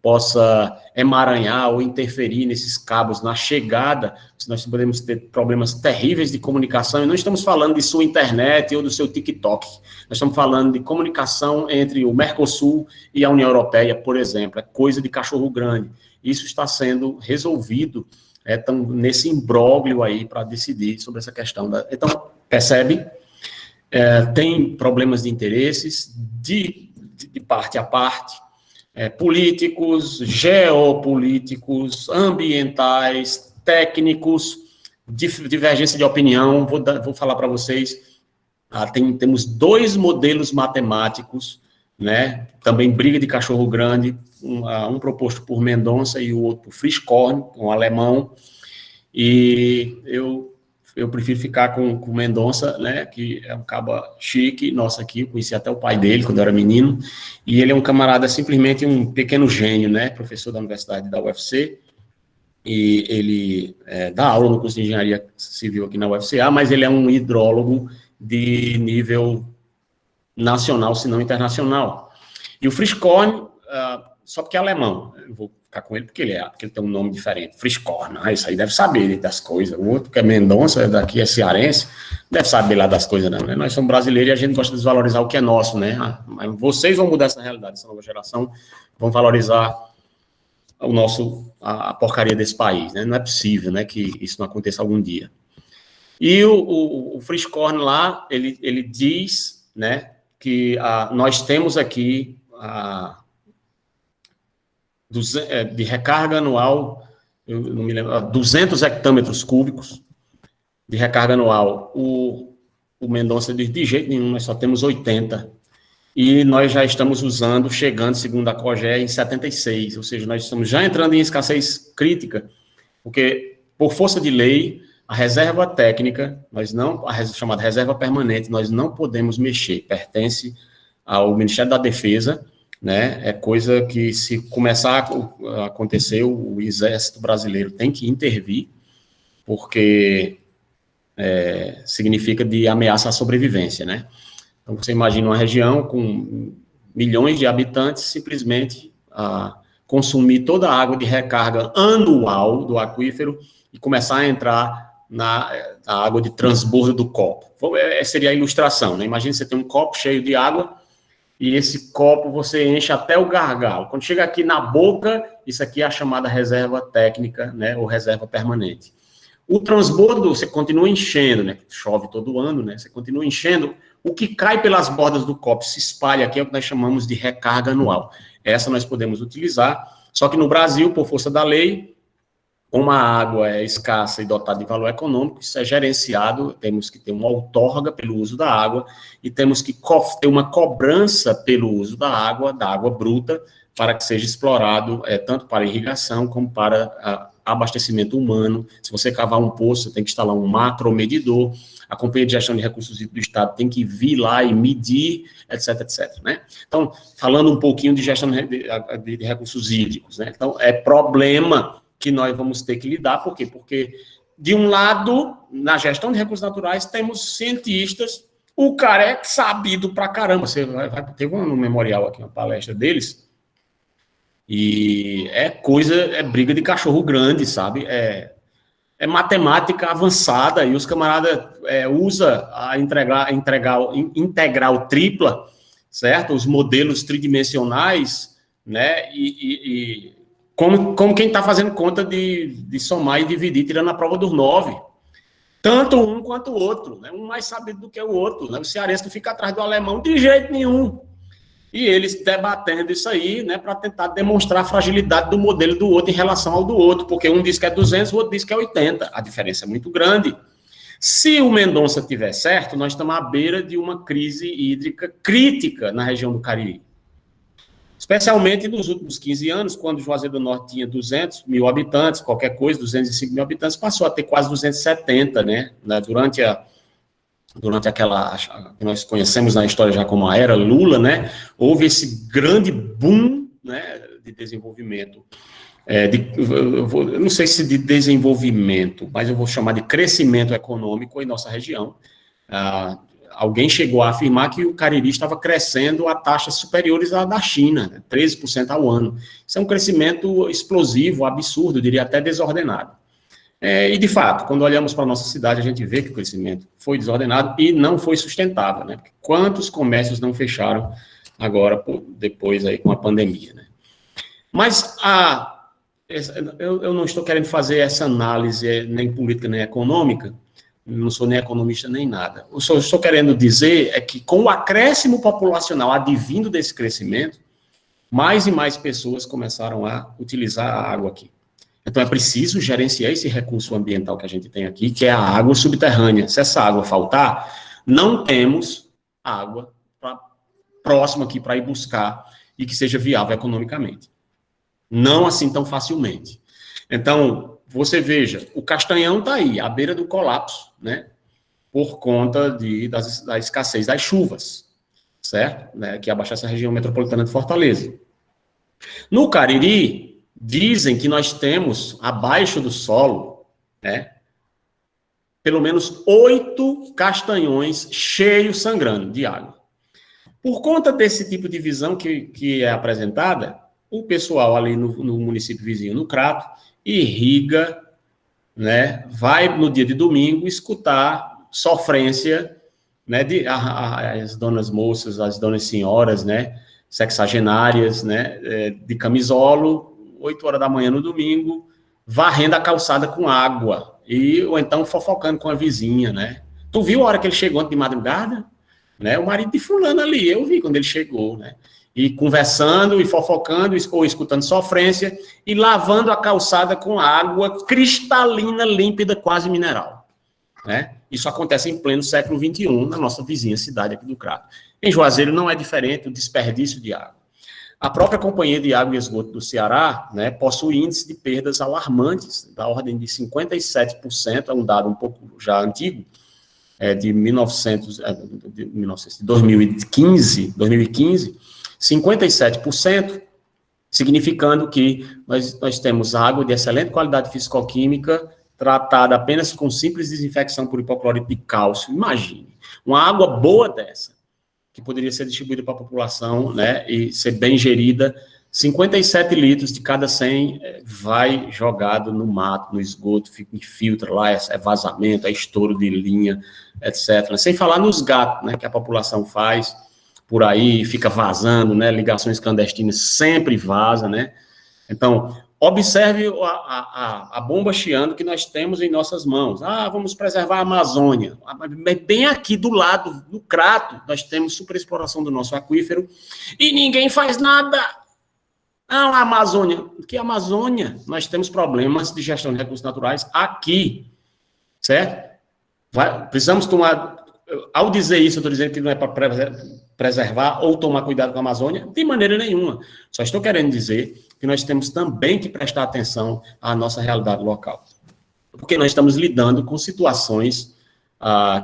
possa emaranhar ou interferir nesses cabos na chegada, nós podemos ter problemas terríveis de comunicação, e não estamos falando de sua internet ou do seu TikTok, nós estamos falando de comunicação entre o Mercosul e a União Europeia, por exemplo, é coisa de cachorro grande. Isso está sendo resolvido, nesse imbróglio aí para decidir sobre essa questão. Então, percebe? Tem problemas de interesses de parte a parte, políticos, geopolíticos, ambientais, técnicos, divergência de opinião. Vou falar para vocês, temos 2 modelos matemáticos, né? Também briga de cachorro grande, um proposto por Mendonça e o outro por Frischkorn, um alemão, e eu prefiro ficar com o Mendonça, né, que é um caba chique, nosso aqui, eu conheci até o pai dele quando eu era menino, e ele é um camarada, simplesmente um pequeno gênio, né, professor da Universidade da UFC, e ele dá aula no curso de Engenharia Civil aqui na UFCA, mas ele é um hidrólogo de nível nacional, se não internacional. E o Frischkorn, só porque é alemão, eu vou ficar com ele porque ele tem um nome diferente, Frischkorn, isso aí deve saber das coisas. O outro, que é Mendonça, daqui é cearense, deve saber lá das coisas, não, né? Nós somos brasileiros e a gente gosta de desvalorizar o que é nosso, né? Mas vocês vão mudar essa realidade, essa nova geração, vão valorizar a porcaria desse país, né? Não é possível, né, que isso não aconteça algum dia. E o Frischkorn lá, ele diz, né, que nós temos aqui de recarga anual, eu não me lembro, 200 hectômetros cúbicos de recarga anual. O Mendonça diz, de jeito nenhum, nós só temos 80. E nós já estamos usando, chegando, segundo a COGE, em 76. Ou seja, nós estamos já entrando em escassez crítica, porque, por força de lei, a reserva técnica, chamada reserva permanente, nós não podemos mexer, pertence ao Ministério da Defesa, né? É coisa que, se começar a acontecer, o Exército Brasileiro tem que intervir, porque significa de ameaça à sobrevivência, né? Então, você imagina uma região com milhões de habitantes, simplesmente consumir toda a água de recarga anual do aquífero e começar a entrar na água de transbordo do copo. Seria a ilustração, né? Imagina você tem um copo cheio de água, e esse copo você enche até o gargalo. Quando chega aqui na boca, isso aqui é a chamada reserva técnica, né, ou reserva permanente. O transbordo, você continua enchendo, né, chove todo ano, né, você continua enchendo, o que cai pelas bordas do copo se espalha aqui, é o que nós chamamos de recarga anual. Essa nós podemos utilizar, só que no Brasil, por força da lei, como a água é escassa e dotada de valor econômico, isso é gerenciado, temos que ter uma outorga pelo uso da água e temos que ter uma cobrança pelo uso da água bruta, para que seja explorado tanto para irrigação como para abastecimento humano. Se você cavar um poço, você tem que instalar um macromedidor, a Companhia de Gestão de Recursos Hídricos do Estado tem que vir lá e medir, etc, etc, né? Então, falando um pouquinho de gestão de recursos hídricos, né? Então, é problema que nós vamos ter que lidar. Por quê? Porque, de um lado, na gestão de recursos naturais, temos cientistas, o cara é sabido pra caramba. Você teve no memorial aqui, uma palestra deles, e é briga de cachorro grande, sabe? É matemática avançada, e os camaradas usam a integral tripla, certo? Os modelos tridimensionais, né? Como quem está fazendo conta de somar e dividir, tirando a prova dos 9. Tanto um quanto o outro, né? Um mais sabido do que o outro, né? O cearense não fica atrás do alemão de jeito nenhum. E eles debatendo isso aí, né, para tentar demonstrar a fragilidade do modelo do outro em relação ao do outro, porque um diz que é 200, o outro diz que é 80. A diferença é muito grande. Se o Mendonça tiver certo, nós estamos à beira de uma crise hídrica crítica na região do Cariri. Especialmente nos últimos 15 anos, quando Juazeiro do Norte tinha 200 mil habitantes, qualquer coisa, 205 mil habitantes, passou a ter quase 270, né? Durante aquela, que nós conhecemos na história já como a era Lula, né? Houve esse grande boom, né, de desenvolvimento. Eu não sei se de desenvolvimento, mas eu vou chamar de crescimento econômico em nossa região. alguém chegou a afirmar que o Cariri estava crescendo a taxas superiores à da China, né, 13% ao ano. Isso é um crescimento explosivo, absurdo, eu diria até desordenado. E, de fato, quando olhamos para a nossa cidade, a gente vê que o crescimento foi desordenado e não foi sustentável, né? Porque quantos comércios não fecharam agora, depois aí com a pandemia, né? Mas eu não estou querendo fazer essa análise nem política nem econômica, não sou nem economista nem nada. O que eu estou querendo dizer é que com o acréscimo populacional advindo desse crescimento, mais e mais pessoas começaram a utilizar a água aqui. Então, é preciso gerenciar esse recurso ambiental que a gente tem aqui, que é a água subterrânea. Se essa água faltar, não temos água próxima aqui para ir buscar e que seja viável economicamente. Não assim tão facilmente. Então, você veja, o Castanhão está aí, à beira do colapso, né? Por conta da escassez das chuvas, certo? Né, que abastece a região metropolitana de Fortaleza. No Cariri, dizem que nós temos, abaixo do solo, né, pelo menos 8 castanhões cheios sangrando de água. Por conta desse tipo de visão que é apresentada, o pessoal ali no município vizinho, no Crato, irriga, né, vai no dia de domingo escutar sofrência, né, as donas moças, as donas senhoras, né, sexagenárias, né, de camisolo, 8 horas da manhã no domingo, varrendo a calçada com água, ou então fofocando com a vizinha, né. Tu viu a hora que ele chegou de madrugada? Né, o marido de fulano ali, eu vi quando ele chegou, né, e conversando, e fofocando, ou escutando sofrência, e lavando a calçada com água cristalina, límpida, quase mineral, né. Isso acontece em pleno século XXI, na nossa vizinha cidade aqui do Crato. Em Juazeiro não é diferente o desperdício de água. A própria Companhia de Água e Esgoto do Ceará, né, possui índice de perdas alarmantes, da ordem de 57%, é um dado um pouco já antigo, de 2015, 57%, significando que nós temos água de excelente qualidade físico-química, tratada apenas com simples desinfecção por hipoclorito de cálcio. Imagine, uma água boa dessa, que poderia ser distribuída para a população, né, e ser bem gerida, 57 litros de cada 100 vai jogado no mato, no esgoto, infiltra lá, é vazamento, é estouro de linha, etc. Sem falar nos gatos, né, que a população faz por aí, fica vazando, né, ligações clandestinas sempre vaza, né. Então, observe a bomba chiando que nós temos em nossas mãos. Vamos preservar a Amazônia. Bem aqui do lado, no Crato, nós temos superexploração do nosso aquífero e ninguém faz nada. A Amazônia. Que Amazônia? Nós temos problemas de gestão de recursos naturais aqui, certo? Precisamos tomar... Ao dizer isso, eu estou dizendo que não é para preservar ou tomar cuidado com a Amazônia? De maneira nenhuma. Só estou querendo dizer que nós temos também que prestar atenção à nossa realidade local. Porque nós estamos lidando com situações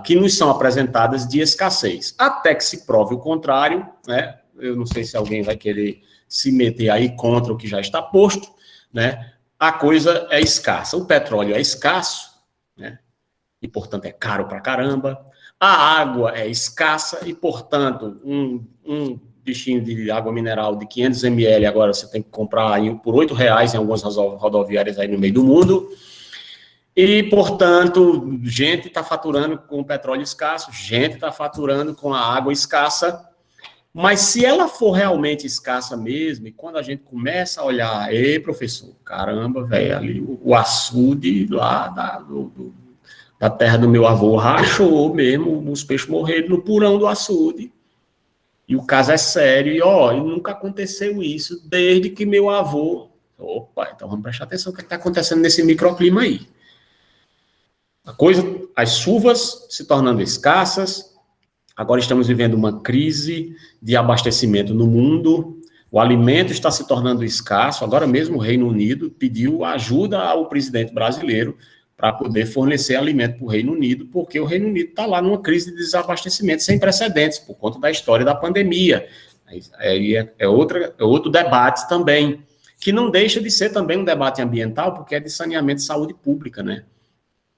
que nos são apresentadas de escassez. Até que se prove o contrário, né? Eu não sei se alguém vai querer se meter aí contra o que já está posto, né? A coisa é escassa. O petróleo é escasso, né? E, portanto, é caro pra caramba. A água é escassa e, portanto, um bichinho de água mineral de 500 ml, agora você tem que comprar por R$8 em algumas rodoviárias aí no meio do mundo. E, portanto, gente está faturando com petróleo escasso, gente está faturando com a água escassa. Mas se ela for realmente escassa mesmo, e quando a gente começa a olhar, professor, caramba, velho, ali o açude lá da terra do meu avô rachou mesmo, os peixes morreram no porão do açude. E o caso é sério, e nunca aconteceu isso desde que meu avô... Opa, então vamos prestar atenção no que está acontecendo nesse microclima aí. As chuvas se tornando escassas, agora estamos vivendo uma crise de abastecimento no mundo, o alimento está se tornando escasso, agora mesmo o Reino Unido pediu ajuda ao presidente brasileiro para poder fornecer alimento para o Reino Unido, porque o Reino Unido está lá numa crise de desabastecimento sem precedentes, por conta da história da pandemia. É outro debate também, que não deixa de ser também um debate ambiental, porque é de saneamento de saúde pública, né?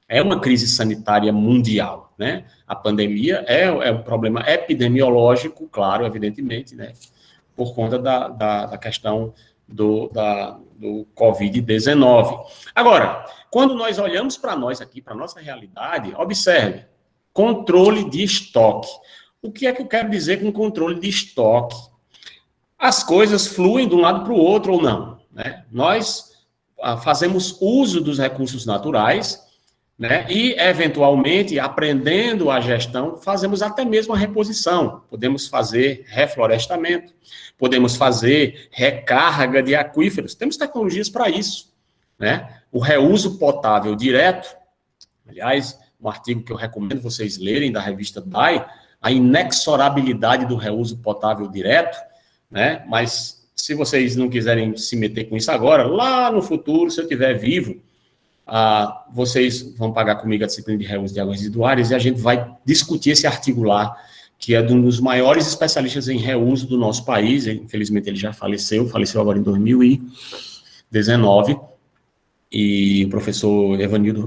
É uma crise sanitária mundial, né? A pandemia é um problema epidemiológico, claro, evidentemente, né? Por conta da questão do Covid-19. Agora, quando nós olhamos para nós aqui, para a nossa realidade, observe, controle de estoque. O que é que eu quero dizer com controle de estoque? As coisas fluem de um lado para o outro ou não, né? Nós fazemos uso dos recursos naturais, né? E, eventualmente, aprendendo a gestão, fazemos até mesmo a reposição. Podemos fazer reflorestamento, podemos fazer recarga de aquíferos. Temos tecnologias para isso, né? O reuso potável direto, aliás, um artigo que eu recomendo vocês lerem da revista DAI, a inexorabilidade do reuso potável direto, né? Mas se vocês não quiserem se meter com isso agora, lá no futuro, se eu estiver vivo, vocês vão pagar comigo a disciplina de reuso de águas residuárias e a gente vai discutir esse artigo lá, que é de um dos maiores especialistas em reuso do nosso país. Infelizmente ele já faleceu agora em 2019, e o professor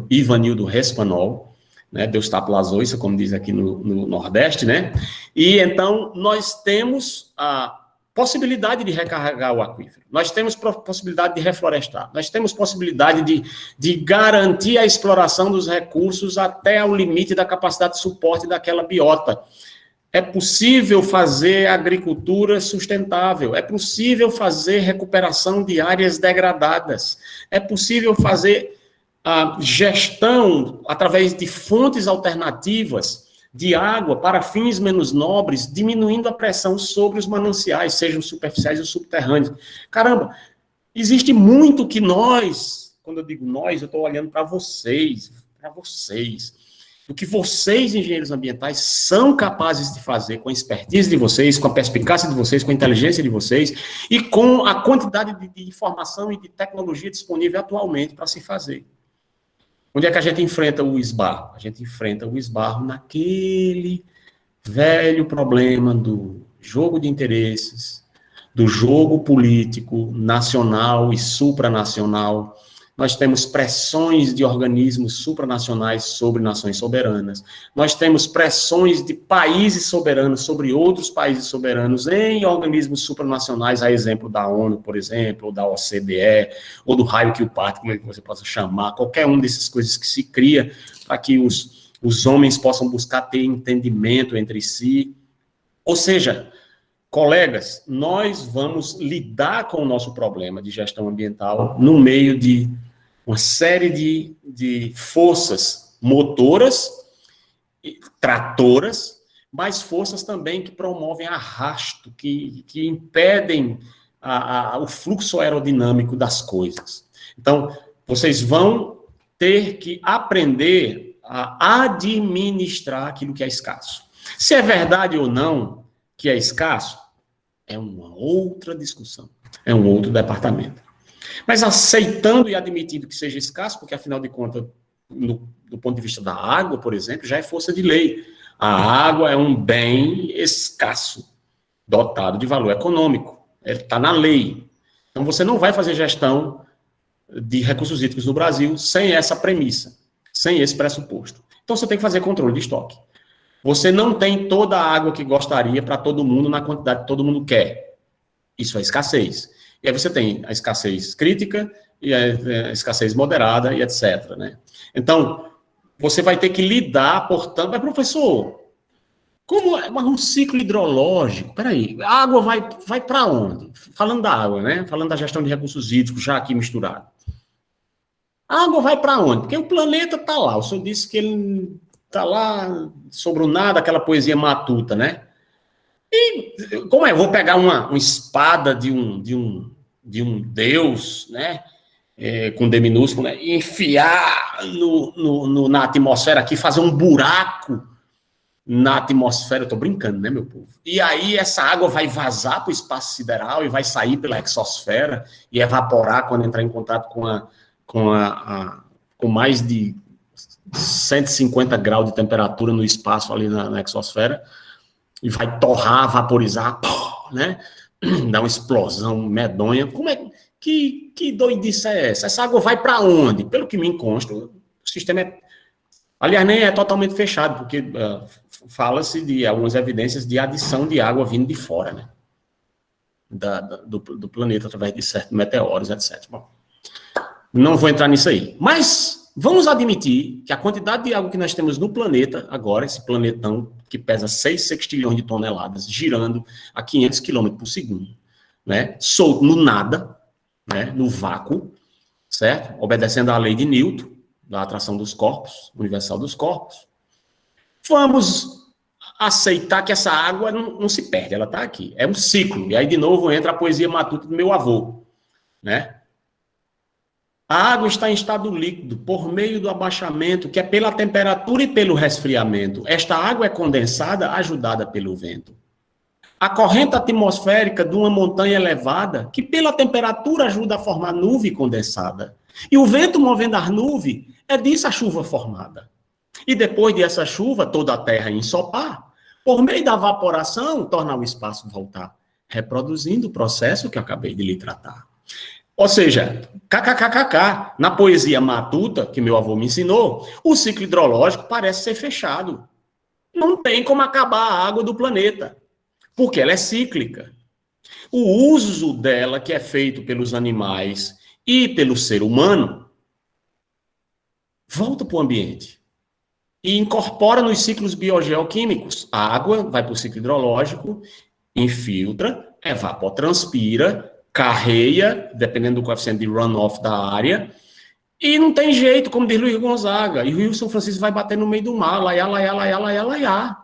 Ivanildo Respanol, né, Deus tapa las oiças, como diz aqui no Nordeste, né? E então nós temos a possibilidade de recarregar o aquífero, nós temos possibilidade de reflorestar, nós temos possibilidade de garantir a exploração dos recursos até ao limite da capacidade de suporte daquela biota. É possível fazer agricultura sustentável, é possível fazer recuperação de áreas degradadas, é possível fazer a gestão através de fontes alternativas de água para fins menos nobres, diminuindo a pressão sobre os mananciais, sejam superficiais ou subterrâneos. Caramba, existe muito que nós, quando eu digo nós, eu estou olhando para vocês, o que vocês, engenheiros ambientais, são capazes de fazer com a expertise de vocês, com a perspicácia de vocês, com a inteligência de vocês e com a quantidade de informação e de tecnologia disponível atualmente para se fazer. Onde é que a gente enfrenta o esbarro? A gente enfrenta o esbarro naquele velho problema do jogo de interesses, do jogo político nacional e supranacional. Nós temos pressões de organismos supranacionais sobre nações soberanas. Nós temos pressões de países soberanos sobre outros países soberanos em organismos supranacionais, a exemplo da ONU, por exemplo, ou da OCDE, ou do raio que o parte, como é que você possa chamar, qualquer uma dessas coisas que se cria para que os homens possam buscar ter entendimento entre si. Ou seja, colegas, nós vamos lidar com o nosso problema de gestão ambiental no meio de uma série de forças motoras, tratoras, mas forças também que promovem arrasto, que impedem o fluxo aerodinâmico das coisas. Então, vocês vão ter que aprender a administrar aquilo que é escasso. Se é verdade ou não que é escasso, é uma outra discussão, é um outro departamento. Mas aceitando e admitindo que seja escasso, porque afinal de contas, do ponto de vista da água, por exemplo, já é força de lei. A água é um bem escasso, dotado de valor econômico. Ele está na lei. Então você não vai fazer gestão de recursos hídricos no Brasil sem essa premissa, sem esse pressuposto. Então você tem que fazer controle de estoque. Você não tem toda a água que gostaria para todo mundo na quantidade que todo mundo quer. Isso é escassez. E aí você tem a escassez crítica e a escassez moderada e etc. Né? Então, você vai ter que lidar, portanto... Mas, professor, como é um ciclo hidrológico? Peraí, a água vai para onde? Falando da água, né? Falando da gestão de recursos hídricos, já aqui misturado. A água vai para onde? Porque o planeta está lá. O senhor disse que ele está lá sobre o nada, aquela poesia matuta, né? E como é? Eu vou pegar uma espada de um deus, né? Com D minúsculo, né? E enfiar na atmosfera aqui, fazer um buraco na atmosfera. Eu tô brincando, né, meu povo? E aí essa água vai vazar para o espaço sideral e vai sair pela exosfera e evaporar quando entrar em contato com mais de 150 graus de temperatura no espaço ali na exosfera, e vai torrar, vaporizar, né? Dar uma explosão medonha. Como é que doidice é essa? Essa água vai para onde? Pelo que me consta, o sistema Aliás, nem é totalmente fechado, porque fala-se de algumas evidências de adição de água vindo de fora, né? Do planeta, através de certos meteoros, etc. Bom, não vou entrar nisso aí. Mas vamos admitir que a quantidade de água que nós temos no planeta, agora, esse planetão que pesa 6 sextilhões de toneladas, girando a 500 km por segundo, né? Solto no nada, né? No vácuo, certo? Obedecendo à lei de Newton, da atração dos corpos, universal dos corpos. Vamos aceitar que essa água não se perde, ela está aqui. É um ciclo. E aí, de novo, entra a poesia matuta do meu avô, né? A água está em estado líquido por meio do abaixamento, que é pela temperatura e pelo resfriamento. Esta água é condensada, ajudada pelo vento. A corrente atmosférica de uma montanha elevada, que pela temperatura ajuda a formar nuvem condensada. E o vento movendo as nuvens, é disso a chuva formada. E depois dessa chuva, toda a terra ensopar, por meio da evaporação, tornar o espaço voltar, reproduzindo o processo que eu acabei de lhe tratar. Ou seja, kkkk, na poesia matuta, que meu avô me ensinou, o ciclo hidrológico parece ser fechado. Não tem como acabar a água do planeta, porque ela é cíclica. O uso dela, que é feito pelos animais e pelo ser humano, volta para o ambiente e incorpora nos ciclos biogeoquímicos. A água vai para o ciclo hidrológico, infiltra, evapotranspira, carreia, dependendo do coeficiente de runoff da área, e não tem jeito, como diz Luiz Gonzaga, e o Rio São Francisco vai bater no meio do mar, laiá, laiá, laiá, laiá, laiá.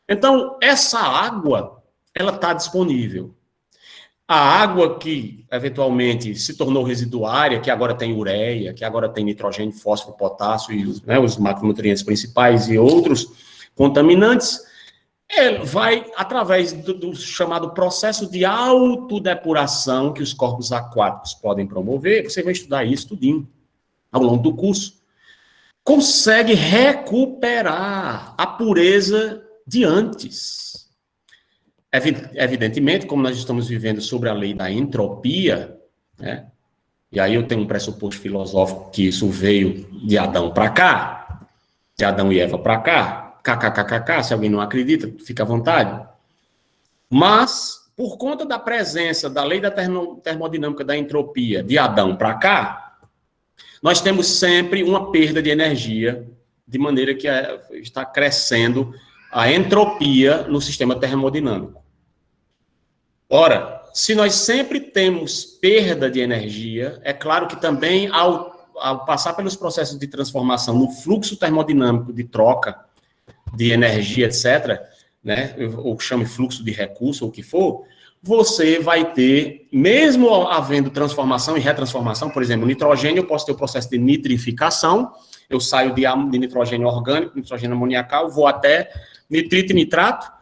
Então, essa água, ela está disponível. A água que, eventualmente, se tornou residuária, que agora tem ureia, que agora tem nitrogênio, fósforo, potássio, e os macronutrientes principais e outros contaminantes, vai, através do chamado processo de autodepuração que os corpos aquáticos podem promover, você vai estudar isso tudinho ao longo do curso, consegue recuperar a pureza de antes. Evidentemente, como nós estamos vivendo sobre a lei da entropia, né? E aí eu tenho um pressuposto filosófico que isso veio de Adão para cá, de Adão e Eva para cá, kkkk, se alguém não acredita, fica à vontade. Mas, por conta da presença da lei da termodinâmica da entropia de Adão para cá, nós temos sempre uma perda de energia, de maneira que está crescendo a entropia no sistema termodinâmico. Ora, se nós sempre temos perda de energia, é claro que também, ao passar pelos processos de transformação no fluxo termodinâmico de troca de energia, etc., né, ou chame fluxo de recurso, ou o que for, você vai ter, mesmo havendo transformação e retransformação, por exemplo, nitrogênio, eu posso ter o processo de nitrificação, eu saio de nitrogênio orgânico, nitrogênio amoniacal, vou até nitrito e nitrato,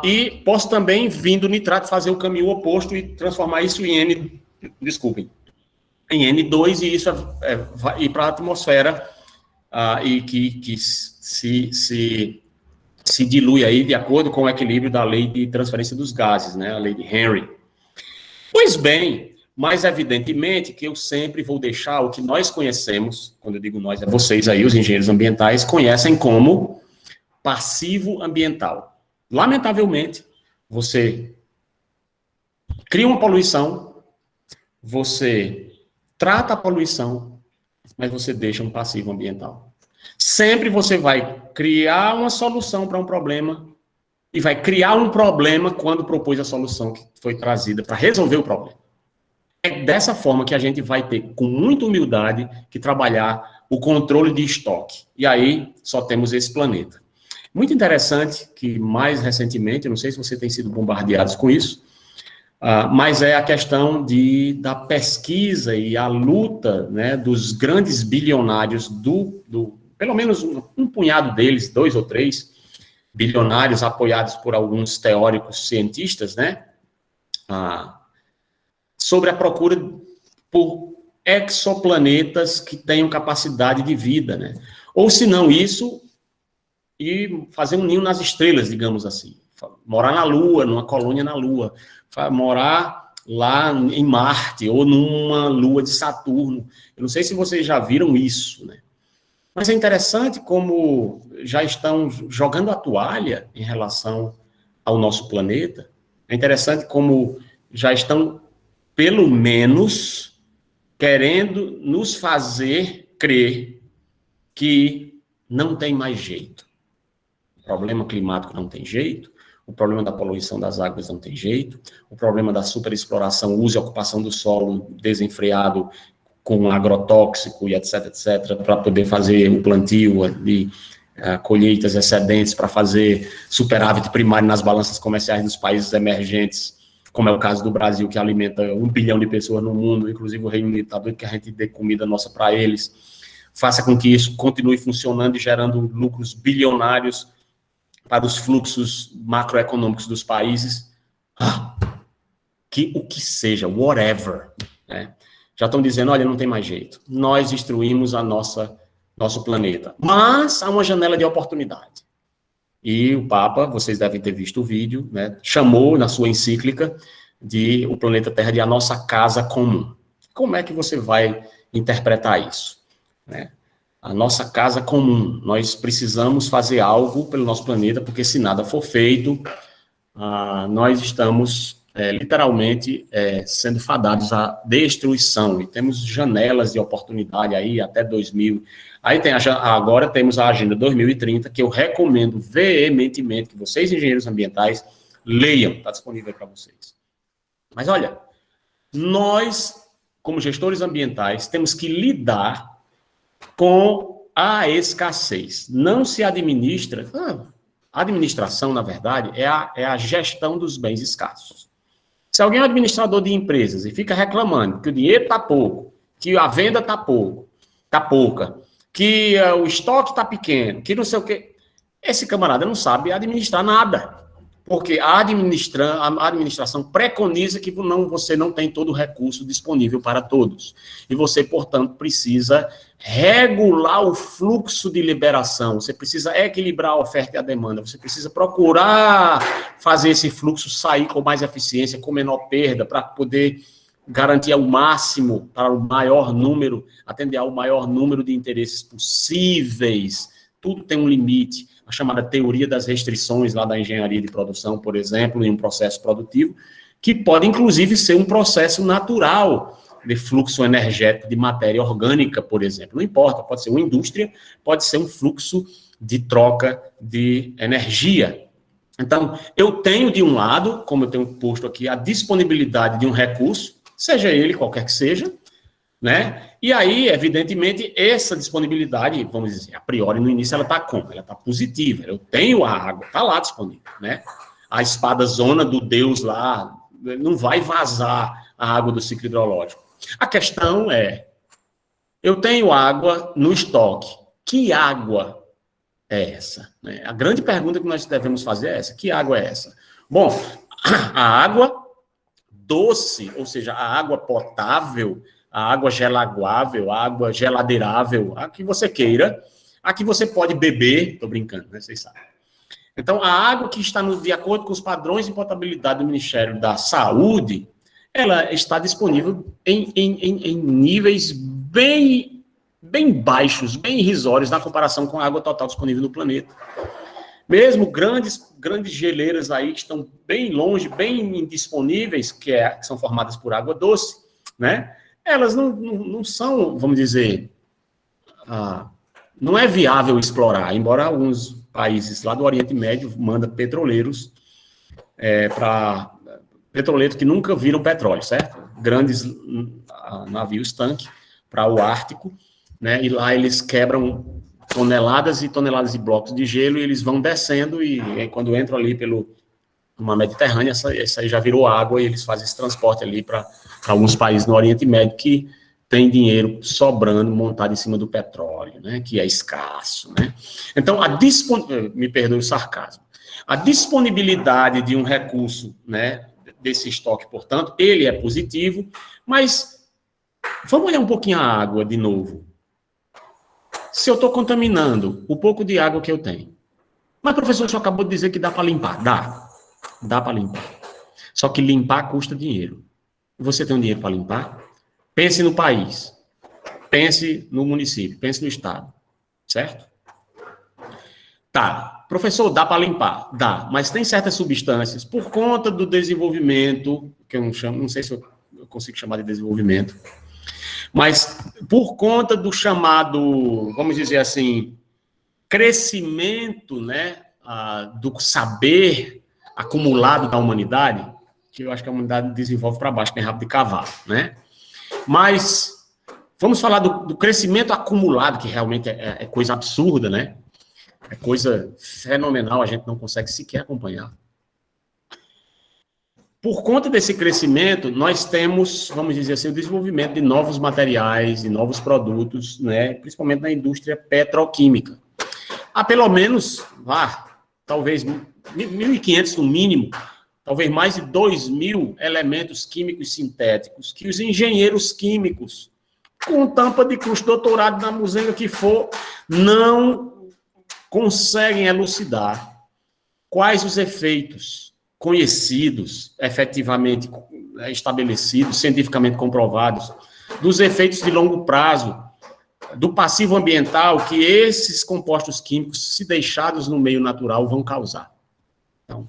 e posso também, vindo nitrato, fazer o caminho oposto e transformar isso em em N2, e isso vai ir para a atmosfera, e que se dilui aí de acordo com o equilíbrio da lei de transferência dos gases, né, a lei de Henry. Pois bem, mas evidentemente que eu sempre vou deixar o que nós conhecemos, quando eu digo nós, é vocês aí, os engenheiros ambientais, conhecem como passivo ambiental. Lamentavelmente, você cria uma poluição, você trata a poluição, mas você deixa um passivo ambiental. Sempre você vai criar uma solução para um problema e vai criar um problema quando propôs a solução que foi trazida para resolver o problema. É dessa forma que a gente vai ter, com muita humildade, que trabalhar o controle de estoque. E aí só temos esse planeta. Muito interessante que, mais recentemente, eu não sei se você tem sido bombardeado com isso, mas é a questão da pesquisa e a luta, né, dos grandes bilionários pelo menos um punhado deles, 2 ou 3 bilionários apoiados por alguns teóricos cientistas, né, sobre a procura por exoplanetas que tenham capacidade de vida, né, ou se não isso, e fazer um ninho nas estrelas, digamos assim, morar na Lua, numa colônia na Lua, morar lá em Marte, ou numa Lua de Saturno. Eu não sei se vocês já viram isso, né? Mas é interessante como já estão jogando a toalha em relação ao nosso planeta. É interessante como já estão, pelo menos, querendo nos fazer crer que não tem mais jeito. O problema climático não tem jeito, o problema da poluição das águas não tem jeito, o problema da superexploração, uso e ocupação do solo desenfreado com agrotóxico e etc, etc, para poder fazer o plantio de colheitas excedentes, para fazer superávit primário nas balanças comerciais dos países emergentes, como é o caso do Brasil, que alimenta 1 bilhão de pessoas no mundo, inclusive o Reino Unido está doido que a gente dê comida nossa para eles, faça com que isso continue funcionando e gerando lucros bilionários para os fluxos macroeconômicos dos países, o que seja, whatever, né? Já estão dizendo, olha, não tem mais jeito, nós destruímos nosso planeta, mas há uma janela de oportunidade. E o Papa, vocês devem ter visto o vídeo, né, chamou na sua encíclica de o planeta Terra de a nossa casa comum. Como é que você vai interpretar isso? Né? A nossa casa comum, nós precisamos fazer algo pelo nosso planeta, porque se nada for feito, nós estamos literalmente sendo fadados à destruição, e temos janelas de oportunidade aí até 2000. Aí agora temos a Agenda 2030, que eu recomendo veementemente que vocês, engenheiros ambientais, leiam, está disponível para vocês. Mas olha, nós, como gestores ambientais, temos que lidar com a escassez. Não se administra... A administração, na verdade, é a gestão dos bens escassos. Se alguém é um administrador de empresas e fica reclamando que o dinheiro está pouco, que a venda está pouca, que o estoque está pequeno, que não sei o quê, esse camarada não sabe administrar nada. Porque a administração preconiza que você não tem todo o recurso disponível para todos. E você, portanto, precisa regular o fluxo de liberação, você precisa equilibrar a oferta e a demanda, você precisa procurar fazer esse fluxo sair com mais eficiência, com menor perda, para poder garantir ao máximo, para o maior número, atender ao maior número de interesses possíveis. Tudo tem um limite. A chamada teoria das restrições lá da engenharia de produção, por exemplo, em um processo produtivo, que pode, inclusive, ser um processo natural de fluxo energético de matéria orgânica, por exemplo. Não importa, pode ser uma indústria, pode ser um fluxo de troca de energia. Então, eu tenho, de um lado, como eu tenho posto aqui, a disponibilidade de um recurso, seja ele qualquer que seja, né? E aí, evidentemente, essa disponibilidade, vamos dizer, a priori, no início, ela está como? Ela está positiva. Eu tenho a água, está lá disponível, né? A espada zona do Deus lá, não vai vazar a água do ciclo hidrológico. A questão é, eu tenho água no estoque. Que água é essa? A grande pergunta que nós devemos fazer é essa. Que água é essa? Bom, a água doce, ou seja, a água potável, a água gelaguável, a água geladeirável, a que você queira, a que você pode beber, estou brincando, né? Vocês sabem. Então, a água que está de acordo com os padrões de potabilidade do Ministério da Saúde, ela está disponível em níveis bem baixos, bem irrisórios, na comparação com a água total disponível no planeta. Mesmo grandes geleiras aí que estão bem longe, bem indisponíveis, que são formadas por água doce, né? Elas não são, vamos dizer, não é viável explorar, embora alguns países lá do Oriente Médio mandam petroleiros petroleiros que nunca viram petróleo, certo? Grandes navios tanque para o Ártico, né? E lá eles quebram toneladas e toneladas de blocos de gelo e eles vão descendo e quando entram ali uma Mediterrânea, essa aí já virou água e eles fazem esse transporte ali para alguns países no Oriente Médio que tem dinheiro sobrando montado em cima do petróleo, né, que é escasso, né? Então, me perdoe o sarcasmo, a disponibilidade de um recurso, né, desse estoque, portanto, ele é positivo, mas vamos olhar um pouquinho a água de novo. Se eu estou contaminando o pouco de água que eu tenho, mas, professor, o senhor acabou de dizer que dá para limpar. Dá para limpar. Só que limpar custa dinheiro. Você tem um dinheiro para limpar? Pense no país. Pense no município. Pense no estado. certo? Tá, professor, dá para limpar? Dá, mas tem certas substâncias, por conta do desenvolvimento, que eu não chamo, não sei se eu consigo chamar de desenvolvimento, mas por conta do chamado, vamos dizer assim, crescimento, né, do saber acumulado da humanidade, que eu acho que a humanidade desenvolve para baixo, tem rabo de cavalo, né? Mas vamos falar do crescimento acumulado, que realmente é coisa absurda, né? É coisa fenomenal, a gente não consegue sequer acompanhar. Por conta desse crescimento, nós temos, vamos dizer assim, o desenvolvimento de novos materiais, de novos produtos, né? Principalmente na indústria petroquímica. Há pelo menos, talvez 1.500 no mínimo, talvez mais de 2.000 elementos químicos sintéticos que os engenheiros químicos, com tampa de curso, doutorado na musenga que for, não conseguem elucidar quais os efeitos conhecidos, efetivamente estabelecidos, cientificamente comprovados, dos efeitos de longo prazo, do passivo ambiental que esses compostos químicos, se deixados no meio natural, vão causar. Então,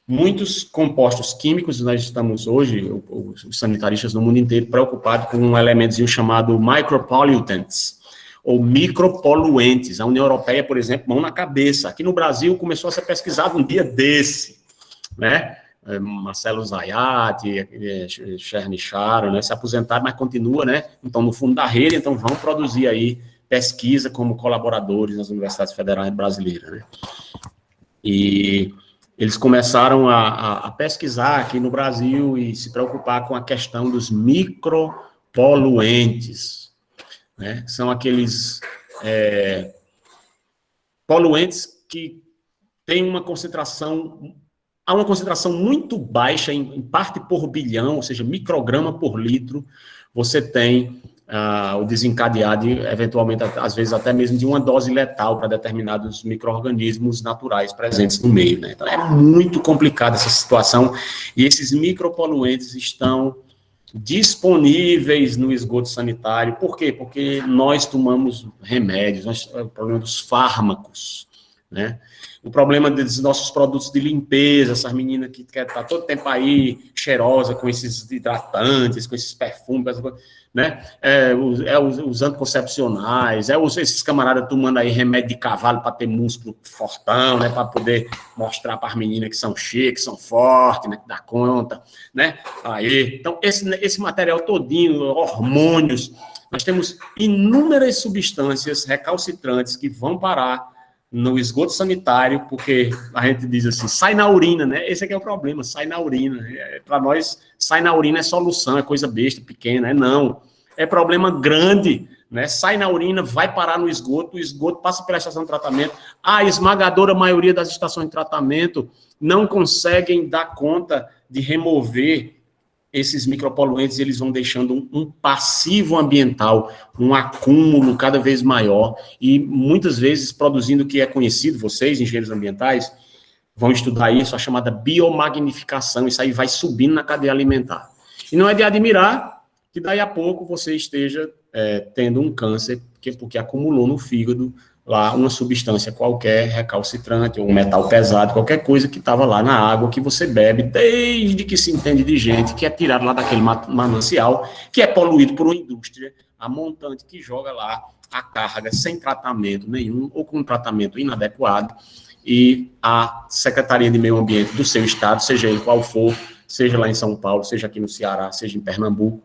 muitos compostos químicos, nós estamos hoje, os sanitaristas no mundo inteiro, preocupados com um elementozinho chamado micropollutants, ou micropoluentes. A União Europeia, por exemplo, mão na cabeça. Aqui no Brasil começou a ser pesquisado um dia desse, né? Marcelo Zayat, Chernicharo, né? Se aposentaram, mas continua, né? Então, no fundo da rede, então vão produzir aí pesquisa como colaboradores nas universidades federais brasileiras, né? E eles começaram a pesquisar aqui no Brasil e se preocupar com a questão dos micropoluentes, né? São aqueles poluentes que têm uma concentração, há uma concentração muito baixa, em parte por bilhão, ou seja, micrograma por litro, você tem o desencadear de, eventualmente, às vezes até mesmo de uma dose letal para determinados micro-organismos naturais presentes no meio, né? Então é muito complicada essa situação, e esses micropoluentes estão disponíveis no esgoto sanitário. Por quê? Porque nós tomamos remédios, o problema dos fármacos, né? O problema dos nossos produtos de limpeza, essas meninas que querem estar todo tempo aí cheirosa com esses hidratantes, com esses perfumes, né? Os anticoncepcionais, esses camaradas tomando aí remédio de cavalo para ter músculo fortão, né? Para poder mostrar para as meninas que são cheias, que são fortes, né? Que dá conta, né? Aí, então, esse material todinho, hormônios, nós temos inúmeras substâncias recalcitrantes que vão parar no esgoto sanitário, porque a gente diz assim, sai na urina, né? Esse aqui é o problema, sai na urina. Para nós, sai na urina é solução, é coisa besta, pequena, não. É problema grande, né? Sai na urina, vai parar no esgoto, o esgoto passa pela estação de tratamento. A esmagadora maioria das estações de tratamento não conseguem dar conta de remover esses micropoluentes, eles vão deixando um passivo ambiental, um acúmulo cada vez maior, e muitas vezes produzindo o que é conhecido, vocês, engenheiros ambientais, vão estudar isso, a chamada biomagnificação, isso aí vai subindo na cadeia alimentar. E não é de admirar que daí a pouco você esteja tendo um câncer, porque acumulou no fígado lá uma substância qualquer, recalcitrante, ou um metal pesado, qualquer coisa que estava lá na água que você bebe, desde que se entende de gente, que é tirado lá daquele manancial, que é poluído por uma indústria, a montante que joga lá a carga sem tratamento nenhum, ou com um tratamento inadequado, e a Secretaria de Meio Ambiente do seu estado, seja ele qual for, seja lá em São Paulo, seja aqui no Ceará, seja em Pernambuco,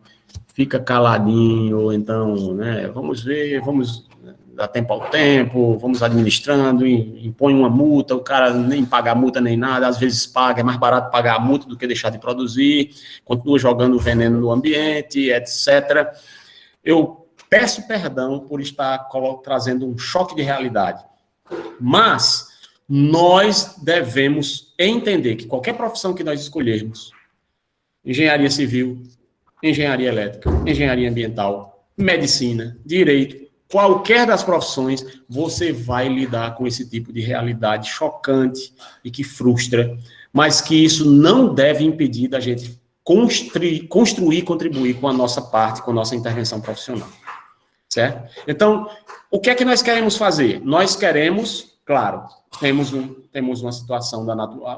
fica caladinho, ou então, né, vamos ver, vamos dar tempo ao tempo, vamos administrando, impõe uma multa, o cara nem paga a multa nem nada, às vezes paga, é mais barato pagar a multa do que deixar de produzir, continua jogando veneno no ambiente, etc. Eu peço perdão por estar trazendo um choque de realidade, mas nós devemos entender que qualquer profissão que nós escolhermos, engenharia civil, engenharia elétrica, engenharia ambiental, medicina, direito, qualquer das profissões, você vai lidar com esse tipo de realidade chocante e que frustra, mas que isso não deve impedir da gente construir, contribuir com a nossa parte, com a nossa intervenção profissional. certo? Então, o que é que nós queremos fazer? Nós queremos, claro, temos uma situação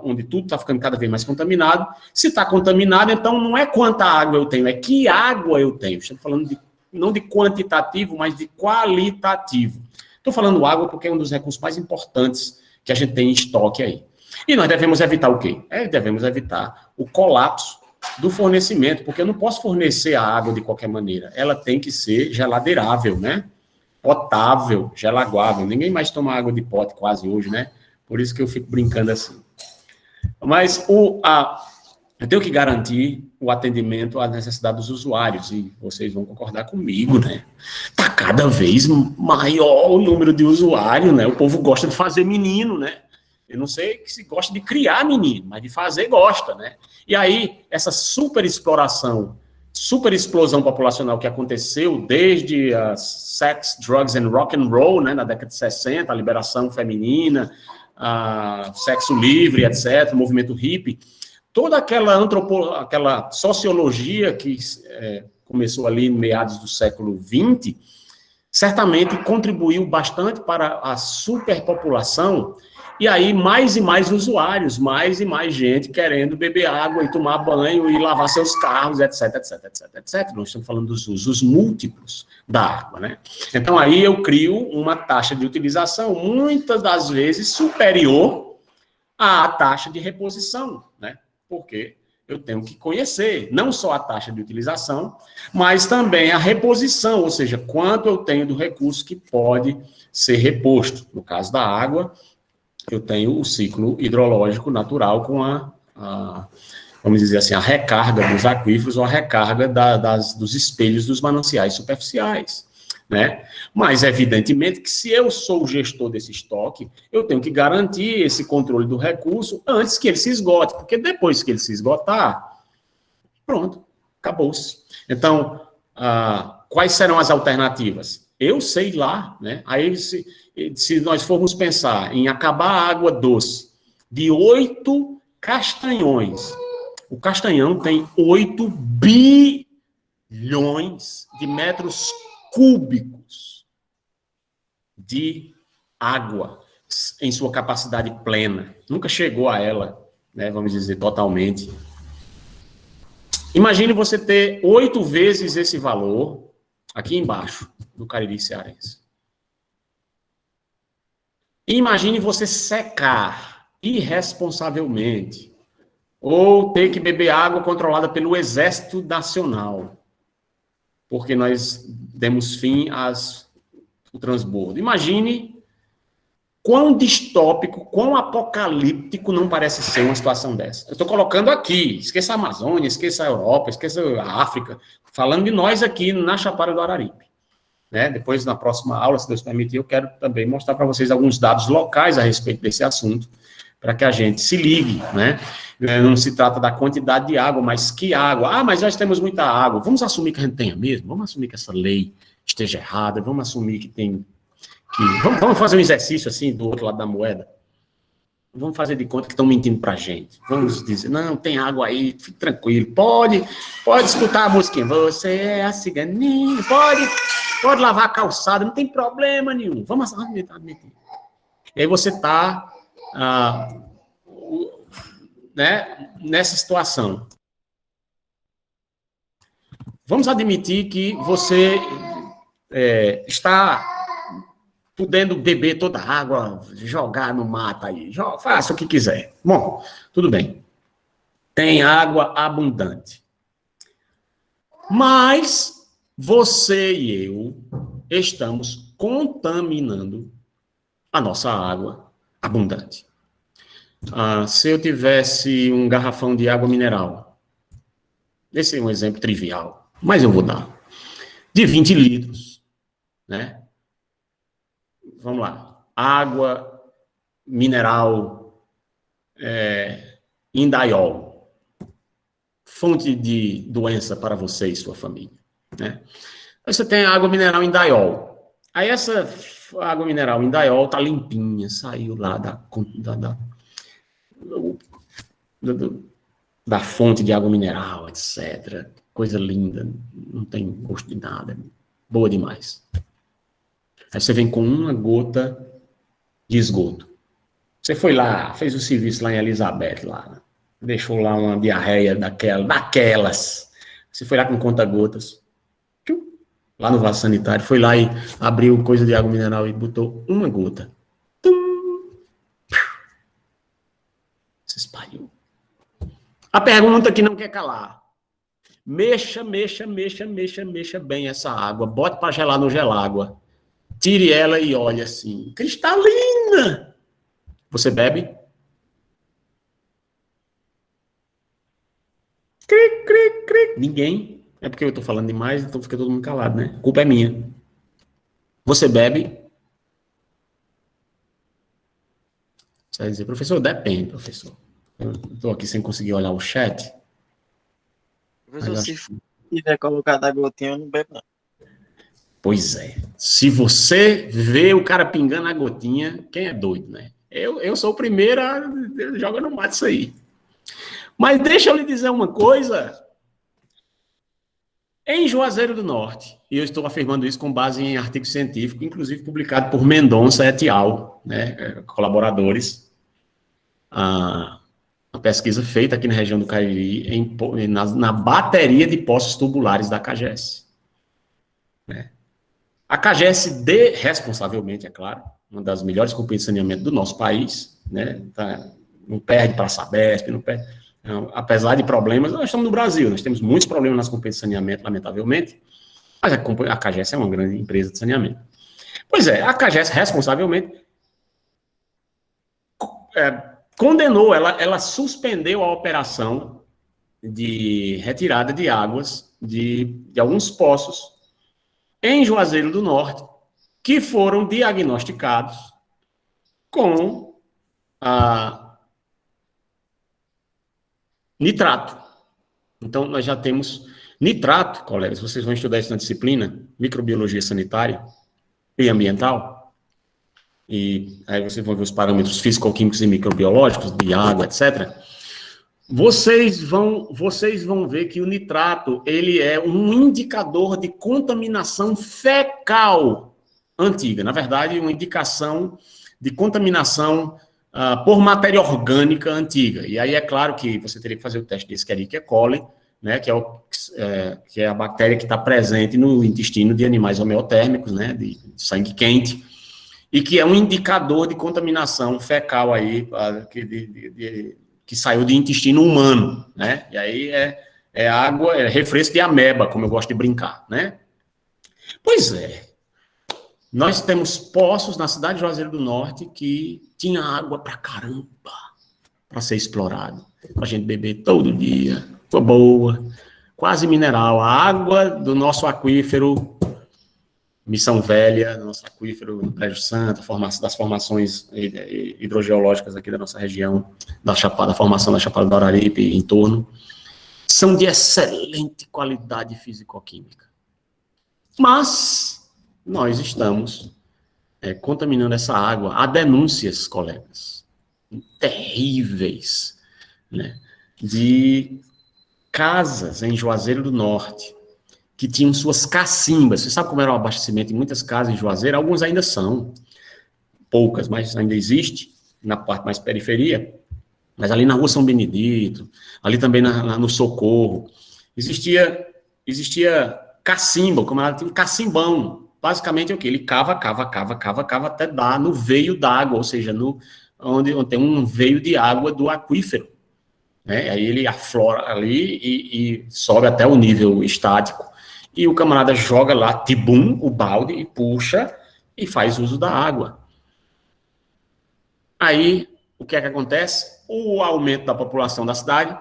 onde tudo está ficando cada vez mais contaminado. Se está contaminado, então não é quanta água eu tenho, é que água eu tenho. Estou falando não de quantitativo, mas de qualitativo. Estou falando água porque é um dos recursos mais importantes que a gente tem em estoque aí. E nós devemos evitar o quê? Devemos evitar o colapso do fornecimento, porque eu não posso fornecer a água de qualquer maneira. Ela tem que ser geladeirável, né? Potável, gelaguável. Ninguém mais toma água de pote quase hoje, né? Por isso que eu fico brincando assim. Mas eu tenho que garantir o atendimento à necessidade dos usuários, e vocês vão concordar comigo, né? Está cada vez maior o número de usuários, né? O povo gosta de fazer menino, né? Eu não sei se gosta de criar menino, mas de fazer gosta, né? E aí, essa superexploração, superexplosão populacional que aconteceu desde a sex, drugs and rock and roll, né, na década de 60, a liberação feminina, sexo livre, etc., o movimento hippie, toda aquela sociologia que começou ali em meados do século XX, certamente contribuiu bastante para a superpopulação. E aí, mais e mais usuários, mais e mais gente querendo beber água e tomar banho e lavar seus carros, etc, etc, etc, etc. Nós estamos falando dos usos múltiplos da água, né? Então, aí eu crio uma taxa de utilização, muitas das vezes, superior à taxa de reposição, né? Porque eu tenho que conhecer não só a taxa de utilização, mas também a reposição, ou seja, quanto eu tenho do recurso que pode ser reposto. No caso da água, eu tenho o ciclo hidrológico natural com vamos dizer assim, a recarga dos aquíferos ou a recarga dos espelhos dos mananciais superficiais, né? Mas, evidentemente, que se eu sou o gestor desse estoque, eu tenho que garantir esse controle do recurso antes que ele se esgote, porque depois que ele se esgotar, pronto, acabou-se. Então, quais serão as alternativas? Eu sei lá, né? Aí, se nós formos pensar em acabar a água doce de 8 castanhões, o Castanhão tem 8 bilhões de metros cúbicos de água em sua capacidade plena. Nunca chegou a ela, né, vamos dizer, totalmente. Imagine você ter 8 vezes esse valor aqui embaixo do Cariri cearense. Imagine você secar irresponsavelmente ou ter que beber água controlada pelo Exército Nacional, porque nós demos fim ao transbordo. Imagine quão distópico, quão apocalíptico não parece ser uma situação dessa. Eu estou colocando aqui, esqueça a Amazônia, esqueça a Europa, esqueça a África, falando de nós aqui na Chapada do Araripe. Né? Depois, na próxima aula, se Deus permitir, eu quero também mostrar para vocês alguns dados locais a respeito desse assunto, para que a gente se ligue, né? Não se trata da quantidade de água, mas que água? Mas nós temos muita água. Vamos assumir que a gente tenha mesmo? Vamos assumir que essa lei esteja errada? Vamos assumir que tem... Vamos fazer um exercício assim, do outro lado da moeda? Vamos fazer de conta que estão mentindo para a gente. Vamos dizer, não, tem água aí, fique tranquilo. Pode escutar a musiquinha. Você é a ciganinha, pode lavar a calçada, não tem problema nenhum. Vamos admitir. E aí você está... né, nessa situação. Vamos admitir que você está podendo beber toda a água, jogar no mato aí, faça o que quiser. Bom, tudo bem. Tem água abundante. Mas você e eu estamos contaminando a nossa água abundante. Se eu tivesse um garrafão de água mineral, esse é um exemplo trivial, mas eu vou dar, de 20 litros, né? Vamos lá, água mineral Indaiol, fonte de doença para você e sua família, né? Você tem água mineral Indaiol, aí essa água mineral Indaiol tá limpinha, saiu lá da fonte de água mineral, etc. Coisa linda, não tem gosto de nada, boa demais. Aí você vem com uma gota de esgoto. Você foi lá, fez o serviço lá em Elizabeth, lá, deixou lá uma diarreia daquelas. Você foi lá com conta-gotas, lá no vaso sanitário, foi lá e abriu coisa de água mineral e botou uma gota. Se espalhou. A pergunta que não quer calar. Mexa bem essa água. Bote para gelar no gelágua. Tire ela e olhe assim. Cristalina! Você bebe? Cri, cri, cri. Ninguém. É porque eu estou falando demais, então fica todo mundo calado, né? A culpa é minha. Você bebe? Você vai dizer, professor, depende, professor. Eu estou aqui sem conseguir olhar o chat. Professor, se tiver colocado a gotinha, eu não bebo, não. Pois é. Se você vê o cara pingando a gotinha, quem é doido, né? Eu sou o primeiro a jogar no mato isso aí. Mas deixa eu lhe dizer uma coisa. Em Juazeiro do Norte, e eu estou afirmando isso com base em artigo científico, inclusive publicado por Mendonça et al., né, colaboradores, a pesquisa feita aqui na região do Cariri, na bateria de poços tubulares da CAGES. Né? A CAGES, responsavelmente, é claro, uma das melhores companhias de saneamento do nosso país, né? Não perde para a Sabesp, não perde. Não, apesar de problemas, nós estamos no Brasil, nós temos muitos problemas nas companhias de saneamento, lamentavelmente, mas a CAGES é uma grande empresa de saneamento. Pois é, a CAGES, responsavelmente, condenou, ela suspendeu a operação de retirada de águas de alguns poços em Juazeiro do Norte, que foram diagnosticados com nitrato. Então, nós já temos nitrato, colegas, vocês vão estudar isso na disciplina, microbiologia sanitária e ambiental, e aí vocês vão ver os parâmetros físico-químicos e microbiológicos de água, etc. Vocês vão ver que o nitrato, ele é um indicador de contaminação fecal antiga. Na verdade, uma indicação de contaminação por matéria orgânica antiga. E aí é claro que você teria que fazer o teste de Escherichia coli, né, que é a bactéria que está presente no intestino de animais homeotérmicos, né, de sangue quente, e que é um indicador de contaminação fecal aí, que saiu de intestino humano, né? E aí é água, é refresco de ameba, como eu gosto de brincar, né? Pois é. Nós temos poços na cidade de Juazeiro do Norte que tinha água pra caramba para ser explorado, pra gente beber todo dia, foi boa, quase mineral. A água do nosso aquífero Missão Velha, do nosso aquífero no Brejo Santo, das formações hidrogeológicas aqui da nossa região, da formação da Chapada do Araripe e em torno, são de excelente qualidade físico-química. Mas nós estamos contaminando essa água. Há denúncias, colegas, terríveis, né, de casas em Juazeiro do Norte, que tinham suas cacimbas. Você sabe como era o abastecimento em muitas casas em Juazeiro? Alguns ainda são, poucas, mas ainda existe, na parte mais periferia, mas ali na rua São Benedito, ali também no Socorro, existia cacimba, como ela tinha um cacimbão. Basicamente é o quê? Ele cava até dar no veio d'água, ou seja, onde tem um veio de água do aquífero. Né? Aí ele aflora ali e sobe até o nível estático, e o camarada joga lá, tibum, o balde, e puxa, e faz uso da água. Aí, o que é que acontece? O aumento da população da cidade,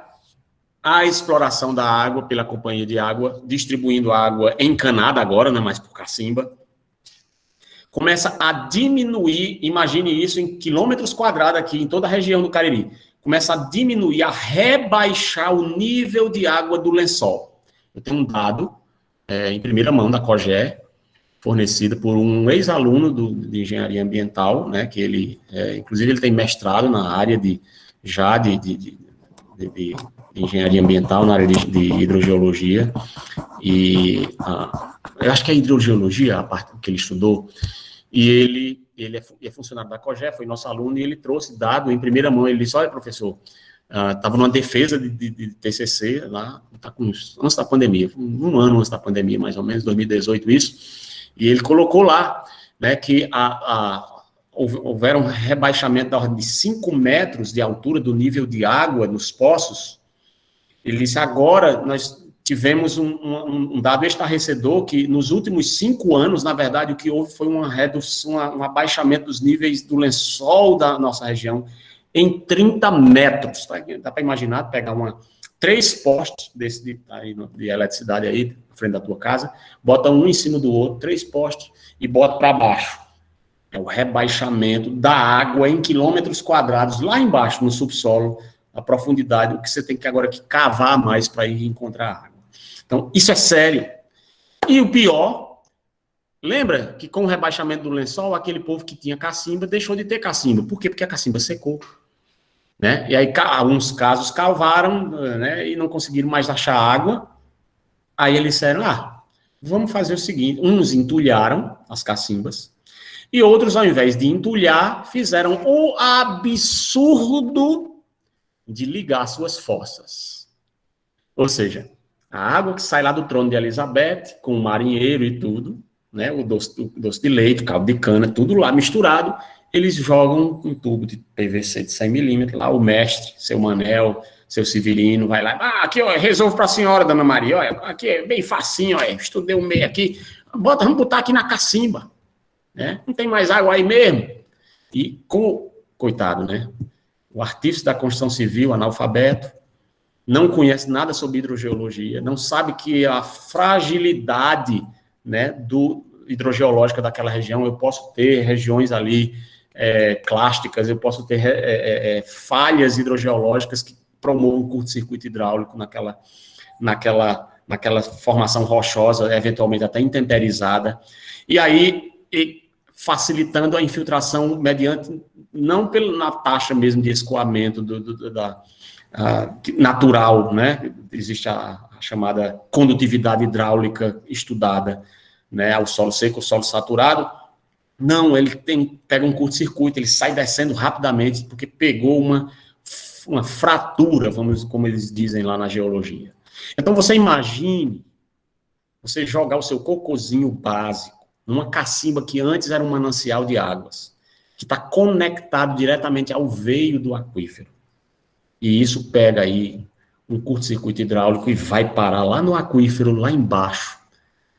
a exploração da água pela companhia de água, distribuindo água encanada agora, não é mais por cacimba, começa a diminuir, imagine isso em quilômetros quadrados aqui, em toda a região do Cariri, começa a diminuir, a rebaixar o nível de água do lençol. Eu tenho um dado em primeira mão da COGE, fornecido por um ex-aluno de engenharia ambiental, né, que ele, inclusive ele tem mestrado na área de engenharia ambiental, na área de hidrogeologia, e eu acho que é hidrogeologia, a parte que ele estudou, e ele é funcionário da COGE, foi nosso aluno, e ele trouxe dado em primeira mão. Ele disse: olha, professor, estava numa defesa de TCC lá, antes da pandemia, um ano antes da pandemia, mais ou menos, 2018 isso, e ele colocou lá, né, que houveram um rebaixamento da ordem de 5 metros de altura do nível de água nos poços. Ele disse: agora nós tivemos um dado estarrecedor que nos últimos 5 anos, na verdade, o que houve foi uma redução, um abaixamento dos níveis do lençol da nossa região em 30 metros. Tá? Dá para imaginar, pegar 3 postes de eletricidade aí, na frente da tua casa, bota um em cima do outro, 3 postes, e bota para baixo. É o rebaixamento da água em quilômetros quadrados, lá embaixo, no subsolo, a profundidade, o que você tem que agora cavar mais para ir encontrar água. Então, isso é sério. E o pior, lembra que com o rebaixamento do lençol, aquele povo que tinha cacimba deixou de ter cacimba. Por quê? Porque a cacimba secou. Né? E aí, alguns casos cavaram, né, e não conseguiram mais achar água. Aí eles disseram: vamos fazer o seguinte. Uns entulharam as cacimbas, e outros, ao invés de entulhar, fizeram o absurdo de ligar suas fossas. Ou seja, a água que sai lá do trono de Elizabeth, com o marinheiro e tudo, né, o doce de leite, o caldo de cana, tudo lá misturado, eles jogam um tubo de PVC de 100 milímetros, lá o mestre, seu Manel, seu Severino, vai lá: aqui, ó, resolvo para a senhora, dona Maria, olha, aqui é bem facinho, ó, estudei um meio aqui, vamos botar aqui na cacimba, né, não tem mais água aí mesmo. E, coitado, né, o artífice da construção civil, analfabeto, não conhece nada sobre hidrogeologia, não sabe que a fragilidade, né, hidrogeológica daquela região, eu posso ter regiões ali clásticas, eu posso ter falhas hidrogeológicas que promovam curto-circuito hidráulico naquela formação rochosa, eventualmente até intemperizada, e aí facilitando a infiltração mediante, não na taxa mesmo de escoamento natural, né? Existe a chamada condutividade hidráulica estudada, né, ao solo seco, ao solo saturado. Não, ele pega um curto-circuito, ele sai descendo rapidamente, porque pegou uma fratura, como eles dizem lá na geologia. Então, você imagine você jogar o seu cocôzinho básico numa cacimba que antes era um manancial de águas, que está conectado diretamente ao veio do aquífero. E isso pega aí um curto-circuito hidráulico e vai parar lá no aquífero, lá embaixo,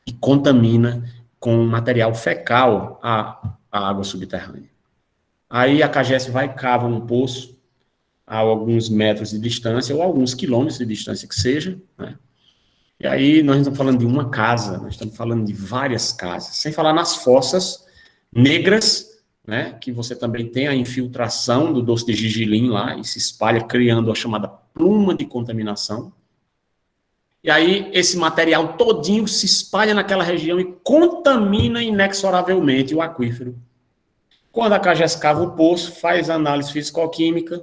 e contamina com material fecal a água subterrânea. Aí a CAGES vai e cava um poço a alguns metros de distância, ou alguns quilômetros de distância que seja, né? E aí nós não estamos falando de uma casa, nós estamos falando de várias casas, sem falar nas fossas negras, né, que você também tem a infiltração do doce de gergelim lá, e se espalha criando a chamada pluma de contaminação. E aí esse material todinho se espalha naquela região e contamina inexoravelmente o aquífero. Quando a CAGES cava o poço, faz análise físico-química,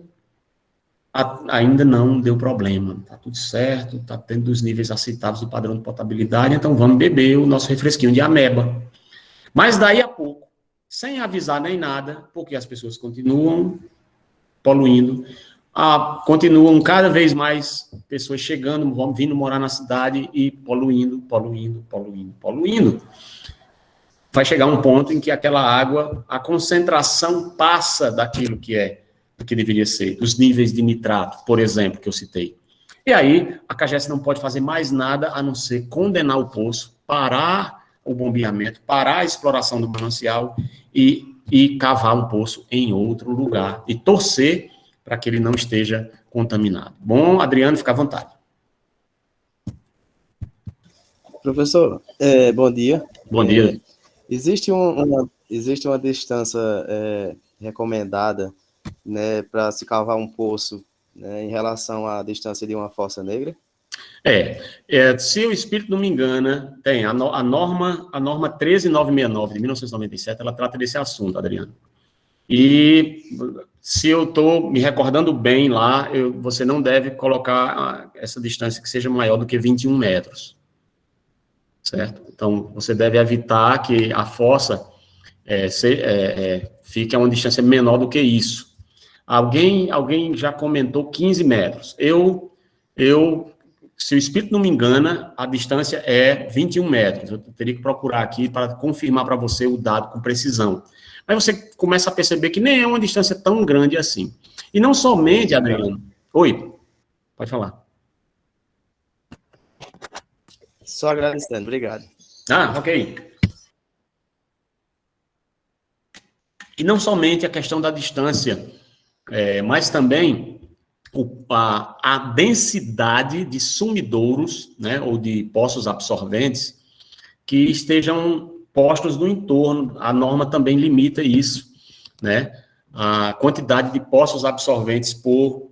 ainda não deu problema, está tudo certo, está tendo os níveis aceitáveis do padrão de potabilidade, então vamos beber o nosso refresquinho de ameba. Mas daí a pouco, sem avisar nem nada, porque as pessoas continuam poluindo, continuam cada vez mais pessoas chegando, vindo morar na cidade e poluindo. Vai chegar um ponto em que aquela água, a concentração passa daquilo que deveria ser, dos níveis de nitrato, por exemplo, que eu citei. E aí, a CAGES não pode fazer mais nada a não ser condenar o poço, parar o bombeamento, parar a exploração do manancial e cavar um poço em outro lugar e torcer para que ele não esteja contaminado. Bom, Adriano, fica à vontade. Professor, bom dia. Bom dia. Existe uma distância recomendada, né, para se cavar um poço, né, em relação à distância de uma fossa negra? Se o espírito não me engana, tem a norma 13969 de 1997, ela trata desse assunto, Adriano. E se eu estou me recordando bem lá, você não deve colocar essa distância que seja maior do que 21 metros, certo? Então, você deve evitar que a fossa fique a uma distância menor do que isso. Alguém já comentou 15 metros. Se o espírito não me engana, a distância é 21 metros. Eu teria que procurar aqui para confirmar para você o dado com precisão. Mas você começa a perceber que nem é uma distância tão grande assim. E não somente, Adriano. Oi, pode falar. Só agradecendo, obrigado. Ok. E não somente a questão da distância, mas também a densidade de sumidouros, né, ou de poços absorventes que estejam postos no entorno. A norma também limita isso, né? A quantidade de poços absorventes por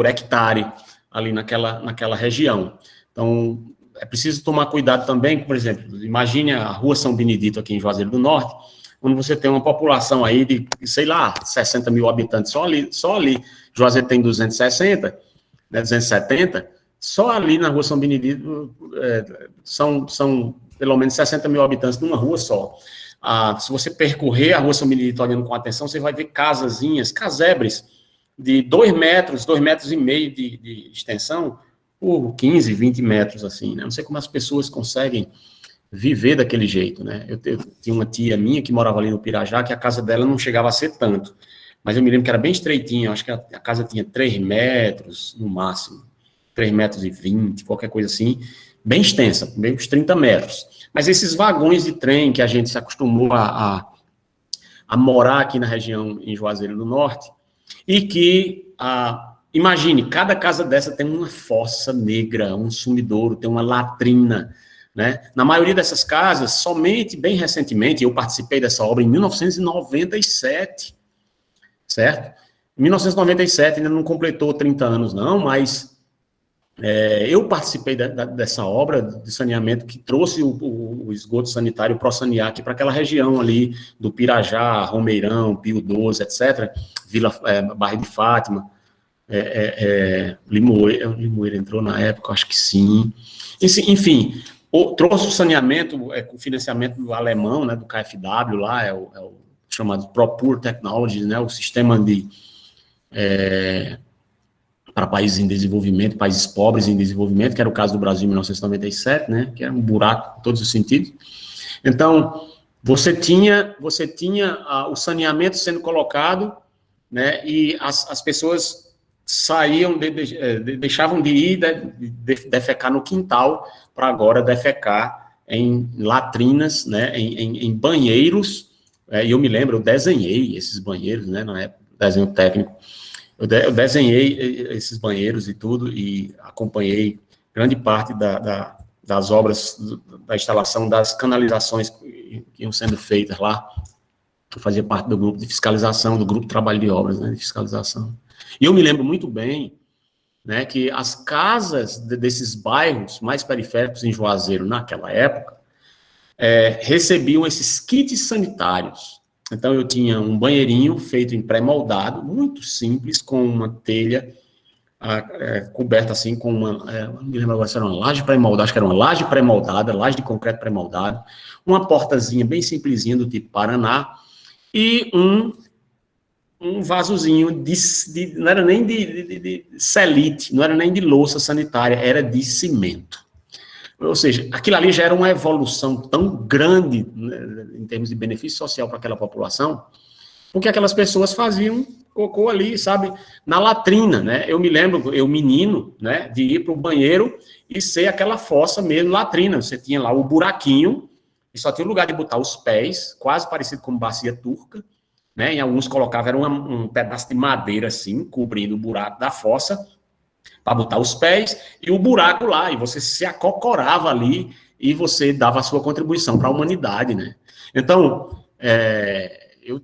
hectare ali naquela região. Então, é preciso tomar cuidado também, por exemplo, imagine a Rua São Benedito aqui em Juazeiro do Norte, onde você tem uma população aí de, sei lá, 60 mil habitantes, só ali, Juazeiro tem 260, né, 270, só ali na Rua São Benedito são pelo menos 60 mil habitantes numa rua só. Se você percorrer a Rua São Benedito olhando com atenção, você vai ver casazinhas, casebres, de 2 metros, 2 metros e meio de extensão, por 15, 20 metros, assim, né? Não sei como as pessoas conseguem viver daquele jeito, né? Eu tinha uma tia minha que morava ali no Pirajá, que a casa dela não chegava a ser tanto, mas eu me lembro que era bem estreitinha, eu acho que a casa tinha 3 metros, no máximo, 3 metros e 20, qualquer coisa assim, bem extensa, bem uns 30 metros. Mas esses vagões de trem que a gente se acostumou a morar aqui na região, em Juazeiro do Norte, e que, imagine, cada casa dessa tem uma fossa negra, um sumidouro, tem uma latrina, né? Na maioria dessas casas, somente bem recentemente, eu participei dessa obra em 1997, certo? Em 1997, ainda não completou 30 anos não, mas eu participei dessa obra de saneamento que trouxe o esgoto sanitário ProSanear aqui para aquela região ali do Pirajá, Romeirão, Pio 12, etc., Bairro de Fátima, Limoeiro entrou na época, acho que sim. Enfim, trouxe o saneamento com financiamento do alemão, né, do KfW lá, é o chamado ProPur Technologies, né, o sistema para países em desenvolvimento, países pobres em desenvolvimento, que era o caso do Brasil em 1997, né, que era um buraco em todos os sentidos. Então, você tinha o saneamento sendo colocado, né, e as pessoas saíam, deixavam de ir defecar no quintal para agora defecar em latrinas, né, em banheiros, e eu me lembro, eu desenhei esses banheiros, né, na época, desenho técnico, eu desenhei esses banheiros e tudo, e acompanhei grande parte das obras, da instalação das canalizações que iam sendo feitas lá. Eu fazia parte do grupo de fiscalização, do grupo de trabalho de obras, né, de fiscalização. E eu me lembro muito bem, né, que as casas desses bairros mais periféricos em Juazeiro, naquela época, recebiam esses kits sanitários. Então, eu tinha um banheirinho feito em pré-moldado, muito simples, com uma telha coberta assim, com não me lembro agora se era uma laje pré-moldada, acho que era uma laje pré-moldada, laje de concreto pré-moldado, uma portazinha bem simplesinha do tipo Paraná, e um vasozinho não era nem de celite, não era nem de louça sanitária, era de cimento. Ou seja, aquilo ali já era uma evolução tão grande, né, em termos de benefício social para aquela população, porque aquelas pessoas faziam cocô ali, sabe, na latrina, né? Eu me lembro, eu menino, né, de ir para o banheiro e ser aquela fossa mesmo, latrina. Você tinha lá o buraquinho, e só tinha um lugar de botar os pés, quase parecido com bacia turca, né? Em alguns colocavam um pedaço de madeira assim, cobrindo o buraco da fossa, para botar os pés, e o buraco lá, e você se acocorava ali, e você dava a sua contribuição para a humanidade, né? Então, eu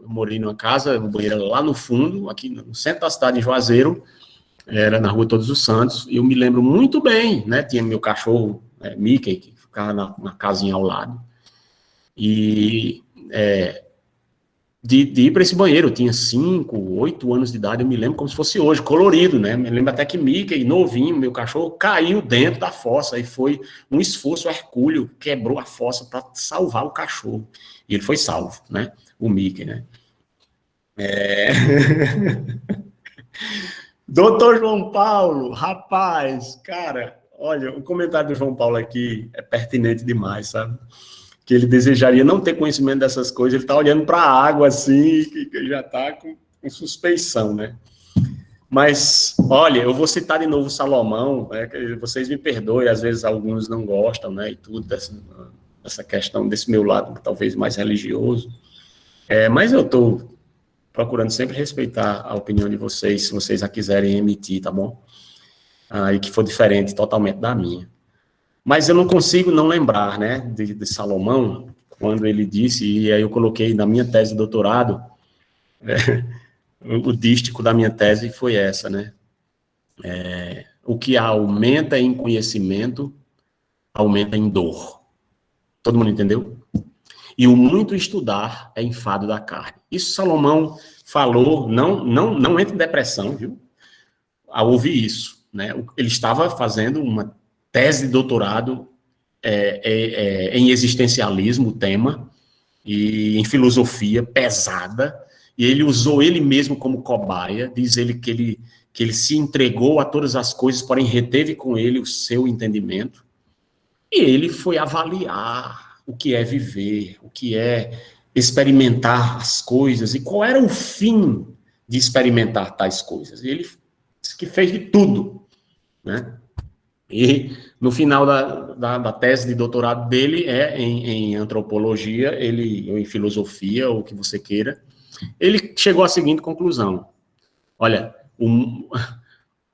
morei numa casa, o banheiro era lá no fundo, aqui no centro da cidade, em Juazeiro, era na Rua Todos os Santos, e eu me lembro muito bem, né? Tinha meu cachorro, Mickey, que ficava na casinha ao lado, e de ir para esse banheiro. Eu tinha 5, 8 anos de idade, eu me lembro como se fosse hoje, colorido, né? Me lembro até que Mickey, novinho, meu cachorro, caiu dentro da fossa, e foi um esforço hercúleo, quebrou a fossa para salvar o cachorro. E ele foi salvo, né? O Mickey, né? Doutor João Paulo, rapaz, cara, olha, o comentário do João Paulo aqui é pertinente demais, sabe? Que ele desejaria não ter conhecimento dessas coisas, ele está olhando para a água assim, que já está com suspeição, né? Mas, olha, eu vou citar de novo Salomão, né, vocês me perdoem, às vezes alguns não gostam, né, e tudo dessa questão desse meu lado, talvez mais religioso, mas eu estou procurando sempre respeitar a opinião de vocês, se vocês a quiserem emitir, tá bom? E que for diferente totalmente da minha. Mas eu não consigo não lembrar, né, de Salomão, quando ele disse, e aí eu coloquei na minha tese de doutorado, o dístico da minha tese foi essa, né? O que aumenta em conhecimento, aumenta em dor. Todo mundo entendeu? E o muito estudar é enfado da carne. Isso Salomão falou, não entra em depressão, viu? Ao ouvir isso, né? Ele estava fazendo uma tese de doutorado em existencialismo, o tema, e em filosofia pesada, e ele usou ele mesmo como cobaia, diz ele que ele se entregou a todas as coisas, porém reteve com ele o seu entendimento, e ele foi avaliar o que é viver, o que é experimentar as coisas, e qual era o fim de experimentar tais coisas. E ele disse que fez de tudo, né? E no final da tese de doutorado dele em antropologia, ou em filosofia, ou o que você queira, ele chegou à seguinte conclusão: olha,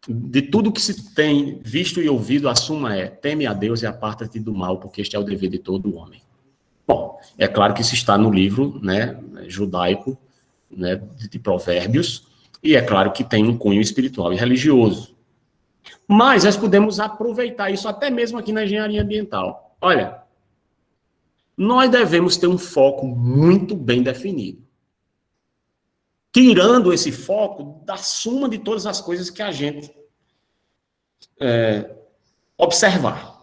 de tudo que se tem visto e ouvido, a suma teme a Deus e aparta-te do mal, porque este é o dever de todo homem. Bom, é claro que isso está no livro, né, judaico, né, de Provérbios, e é claro que tem um cunho espiritual e religioso. Mas nós podemos aproveitar isso até mesmo aqui na engenharia ambiental. Olha, nós devemos ter um foco muito bem definido. Tirando esse foco da suma de todas as coisas que a gente observar.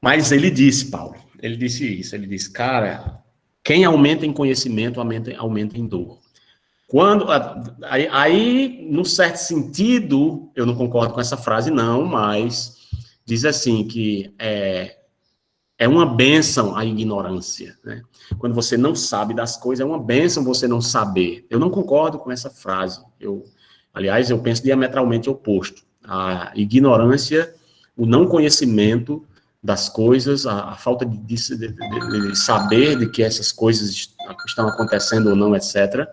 Mas ele disse, Paulo, ele disse, cara, quem aumenta em conhecimento, aumenta em dor. Aí, num certo sentido, eu não concordo com essa frase, não, mas diz assim, que é uma bênção a ignorância, né? Quando você não sabe das coisas, é uma bênção você não saber. Eu não concordo com essa frase. Aliás, eu penso diametralmente oposto. A ignorância, o não conhecimento das coisas, a falta de saber de que essas coisas estão acontecendo ou não, etc.,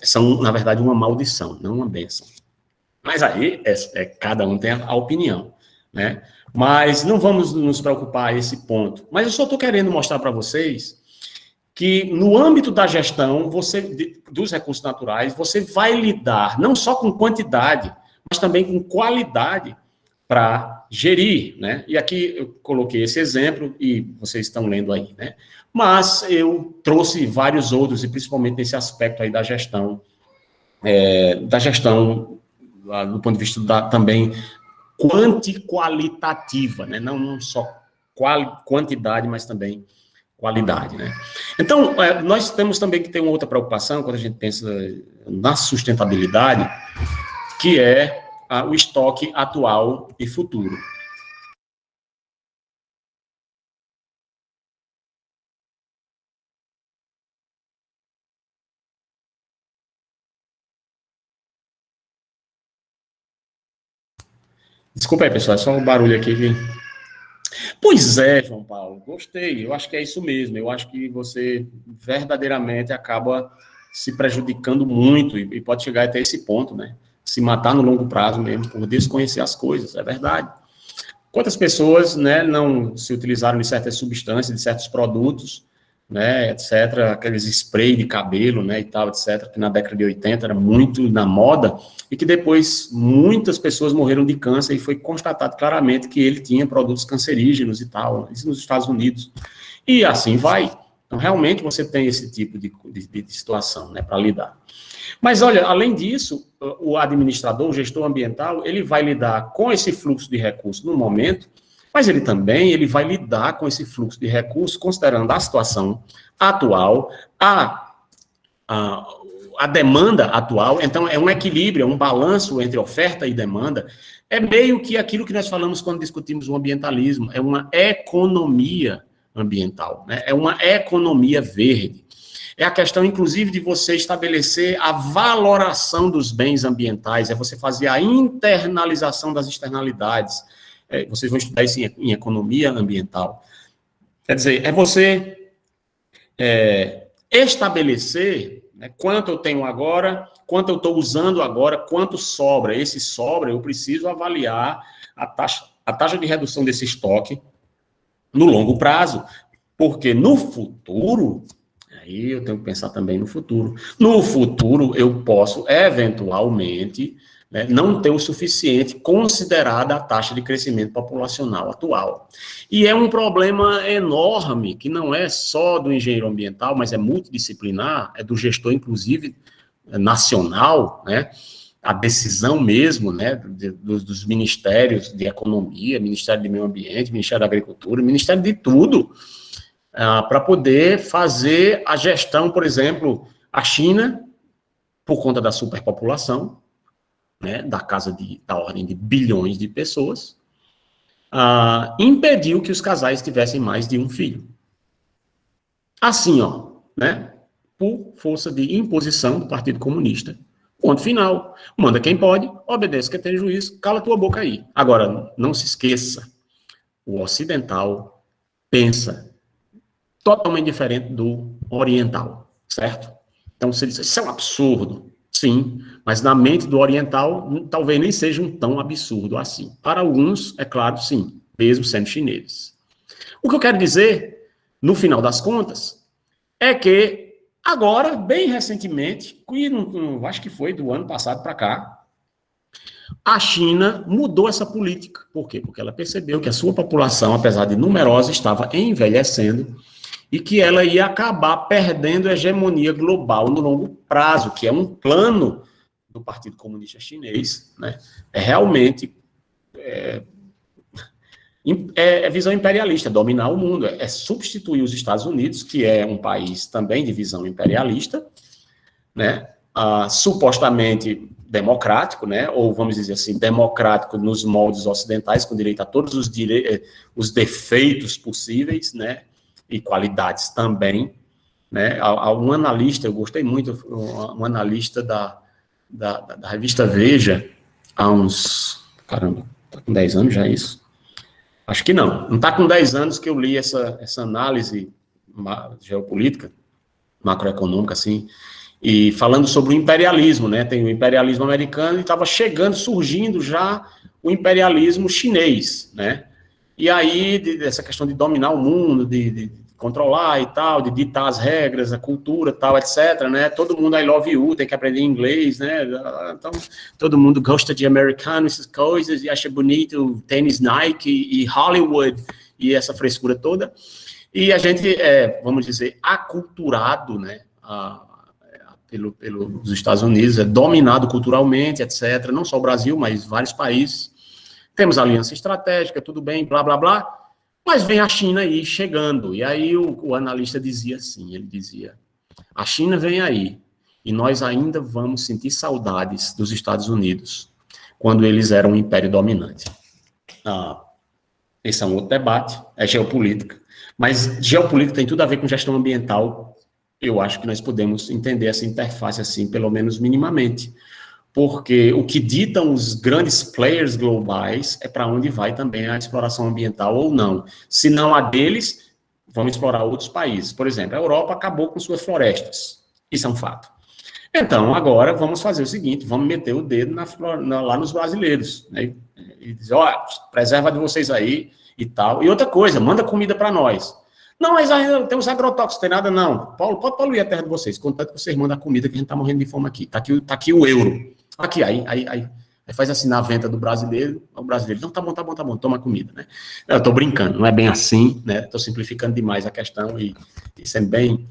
são, na verdade, uma maldição, não uma bênção. Mas aí, cada um tem a opinião, né? Mas não vamos nos preocupar a esse ponto. Mas eu só estou querendo mostrar para vocês que, no âmbito da gestão dos recursos naturais, você vai lidar não só com quantidade, mas também com qualidade para gerir, né? E aqui eu coloquei esse exemplo e vocês estão lendo aí, né? Mas eu trouxe vários outros, e principalmente nesse aspecto aí da gestão, do ponto de vista também qualitativa, né? Não só quantidade, mas também qualidade, né? Então, nós temos também que ter uma outra preocupação quando a gente pensa na sustentabilidade, que é o estoque atual e futuro. Desculpa aí, pessoal, é só um barulho aqui. Pois é, João Paulo, gostei. Eu acho que é isso mesmo. Eu acho que você verdadeiramente acaba se prejudicando muito e pode chegar até esse ponto, né? Se matar no longo prazo mesmo, por desconhecer as coisas, é verdade. Quantas pessoas, né, não se utilizaram de certas substâncias, de certos produtos, né, etc., aqueles spray de cabelo, né, e tal, etc., que na década de 80 era muito na moda, e que depois muitas pessoas morreram de câncer, e foi constatado claramente que ele tinha produtos cancerígenos e tal, isso nos Estados Unidos. E assim vai. Então, realmente, você tem esse tipo de situação, né, para lidar. Mas, olha, além disso, o administrador, o gestor ambiental, ele vai lidar com esse fluxo de recursos no momento, mas ele vai lidar com esse fluxo de recursos considerando a situação atual, a demanda atual. Então, é um equilíbrio, é um balanço entre oferta e demanda. É meio que aquilo que nós falamos quando discutimos o ambientalismo, é uma economia ambiental, né? É uma economia verde. É a questão, inclusive, de você estabelecer a valoração dos bens ambientais, é você fazer a internalização das externalidades. Vocês vão estudar isso em economia ambiental. Quer dizer, é você estabelecer, né, quanto eu tenho agora, quanto eu estou usando agora, quanto sobra. Esse sobra, eu preciso avaliar a taxa de redução desse estoque no longo prazo, porque no futuro, aí eu tenho que pensar também no futuro. No futuro, eu posso, eventualmente, né, não ter o suficiente considerada a taxa de crescimento populacional atual. E é um problema enorme, que não é só do engenheiro ambiental, mas é multidisciplinar, é do gestor, inclusive, nacional, né? A decisão mesmo, né, dos ministérios de economia, Ministério do Meio Ambiente, Ministério da Agricultura, Ministério de tudo, para poder fazer a gestão, por exemplo, a China, por conta da superpopulação, né, da ordem de bilhões de pessoas, impediu que os casais tivessem mais de um filho. Assim, ó, né, por força de imposição do Partido Comunista. Ponto final. Manda quem pode, obedece quem tem juízo, cala tua boca aí. Agora, não se esqueça, o ocidental pensa totalmente diferente do oriental, certo? Então, você diz, isso é um absurdo. Sim, mas na mente do oriental, talvez nem seja um tão absurdo assim. Para alguns, é claro, sim, mesmo sendo chineses. O que eu quero dizer, no final das contas, é que agora, bem recentemente, e acho que foi do ano passado para cá, a China mudou essa política. Por quê? Porque ela percebeu que a sua população, apesar de numerosa, estava envelhecendo e que ela ia acabar perdendo a hegemonia global no longo prazo, que é um plano do Partido Comunista Chinês, né? É realmente visão imperialista, dominar o mundo, é substituir os Estados Unidos, que é um país também de visão imperialista, né? Supostamente democrático, né? Ou vamos dizer assim, democrático nos moldes ocidentais, com direito a todos os defeitos possíveis, né? E qualidades também, né? Um analista, eu gostei muito, um analista da revista Veja, há uns, caramba, tá com 10 anos já isso? Acho que não está com 10 anos que eu li essa análise geopolítica, macroeconômica, assim, e falando sobre o imperialismo, né? Tem o imperialismo americano e estava surgindo já o imperialismo chinês, né? E aí, essa questão de dominar o mundo, de controlar e tal, de ditar as regras, a cultura, tal, etc, né? Todo mundo I love you, tem que aprender inglês, né? Então, todo mundo gosta de americano, essas coisas, e acha bonito tênis Nike e Hollywood, e essa frescura toda. E a gente vamos dizer, aculturado, né? Pelos Estados Unidos, é dominado culturalmente, etc. Não só o Brasil, mas vários países. Temos aliança estratégica, tudo bem, blá, blá, blá. Mas vem a China aí chegando. E aí o analista dizia assim, ele dizia, a China vem aí, e nós ainda vamos sentir saudades dos Estados Unidos, quando eles eram um império dominante. Esse é um outro debate, é geopolítica. Mas geopolítica tem tudo a ver com gestão ambiental. Eu acho que nós podemos entender essa interface assim, pelo menos minimamente. Porque o que ditam os grandes players globais é para onde vai também a exploração ambiental ou não. Se não a deles, vamos explorar outros países. Por exemplo, a Europa acabou com suas florestas. Isso é um fato. Então, agora, vamos fazer o seguinte, vamos meter o dedo lá nos brasileiros, né? E dizer, preserva de vocês aí e tal. E outra coisa, manda comida para nós. Não, mas ainda tem os agrotóxicos, tem nada não. Paulo, pode poluir a terra de vocês, contanto que vocês mandam a comida que a gente está morrendo de fome aqui. Tá aqui o euro. Aqui, aí Aí faz assim na venta do brasileiro, o brasileiro, não, tá bom, toma comida, né? Eu tô brincando, não é bem assim, né? Tô simplificando demais a questão e sendo bem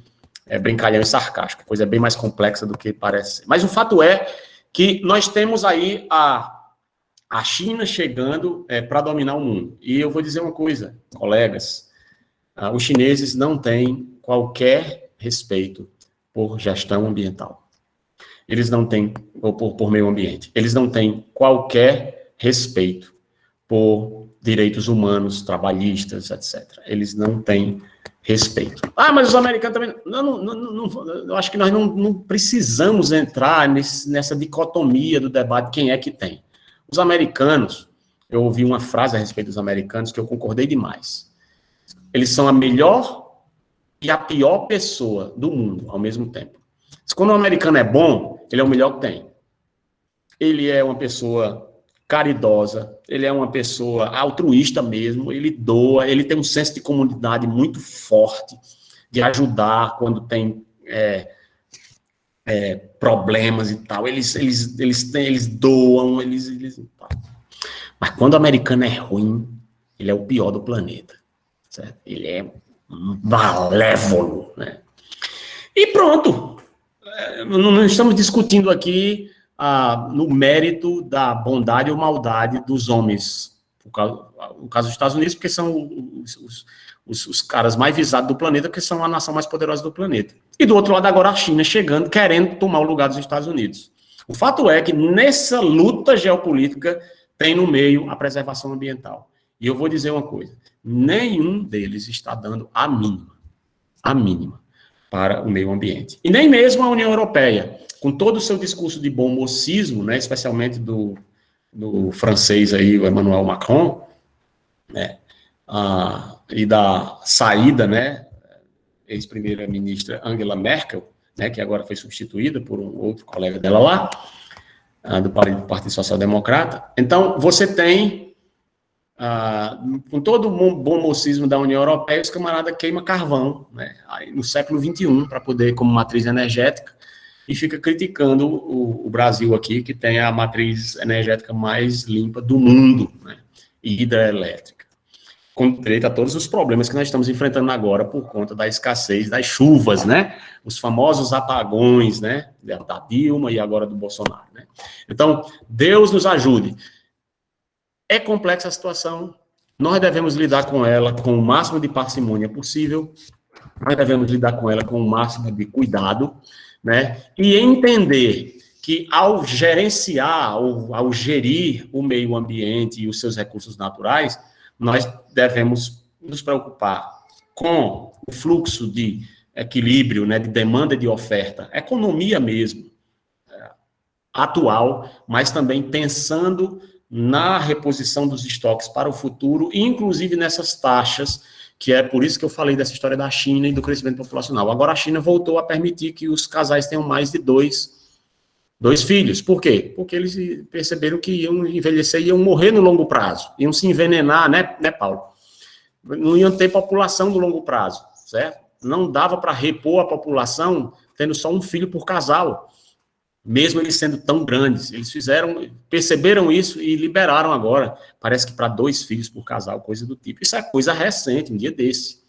brincalhão e sarcástico, a coisa é bem mais complexa do que parece. Mas o fato é que nós temos aí a China chegando para dominar o mundo. E eu vou dizer uma coisa, colegas, os chineses não têm qualquer respeito por gestão ambiental. Eles não têm, ou por meio ambiente, eles não têm qualquer respeito por direitos humanos, trabalhistas, etc. Eles não têm respeito. Mas os americanos também... eu acho que nós não precisamos entrar nessa dicotomia do debate, quem é que tem. Os americanos, eu ouvi uma frase a respeito dos americanos que eu concordei demais. Eles são a melhor e a pior pessoa do mundo, ao mesmo tempo. Quando um americano é bom, ele é o melhor que tem. Ele é uma pessoa caridosa, ele é uma pessoa altruísta mesmo, ele doa, ele tem um senso de comunidade muito forte, de ajudar quando tem problemas e tal. Eles doam, Mas quando o americano é ruim, ele é o pior do planeta. Certo? Ele é malévolo, né? E pronto. Não estamos discutindo aqui no mérito da bondade ou maldade dos homens, no caso dos Estados Unidos, porque são os caras mais visados do planeta, porque são a nação mais poderosa do planeta. E do outro lado agora a China chegando, querendo tomar o lugar dos Estados Unidos. O fato é que nessa luta geopolítica tem no meio a preservação ambiental. E eu vou dizer uma coisa, nenhum deles está dando a mínima para o meio ambiente. E nem mesmo a União Europeia, com todo o seu discurso de bom mocismo, né, especialmente do francês aí, o Emmanuel Macron, né, e da saída, né, ex-primeira-ministra Angela Merkel, né, que agora foi substituída por um outro colega dela lá, do Partido Social Democrata. Então, você tem, com todo o bom mocismo da União Europeia, os camaradas queimam carvão, né, aí, no século XXI, para poder, como matriz energética, e fica criticando o Brasil aqui, que tem a matriz energética mais limpa do mundo, né, hidrelétrica, com direito a todos os problemas que nós estamos enfrentando agora por conta da escassez das chuvas, né, os famosos apagões, né, da Dilma e agora do Bolsonaro, né. Então, Deus nos ajude. É complexa a situação, nós devemos lidar com ela com o máximo de parcimônia possível, nós devemos lidar com ela com o máximo de cuidado, né, e entender que ao gerenciar, ou ao gerir o meio ambiente e os seus recursos naturais, nós devemos nos preocupar com o fluxo de equilíbrio, né, de demanda e de oferta, economia mesmo, atual, mas também pensando na reposição dos estoques para o futuro, inclusive nessas taxas, que é por isso que eu falei dessa história da China e do crescimento populacional. Agora a China voltou a permitir que os casais tenham mais de dois filhos. Por quê? Porque eles perceberam que iam envelhecer e iam morrer no longo prazo, iam se envenenar, né, Paulo? Não iam ter população no longo prazo, certo? Não dava para repor a população tendo só um filho por casal, mesmo eles sendo tão grandes. Eles perceberam isso e liberaram agora, parece que para 2 filhos por casal, coisa do tipo. Isso é coisa recente, um dia desse.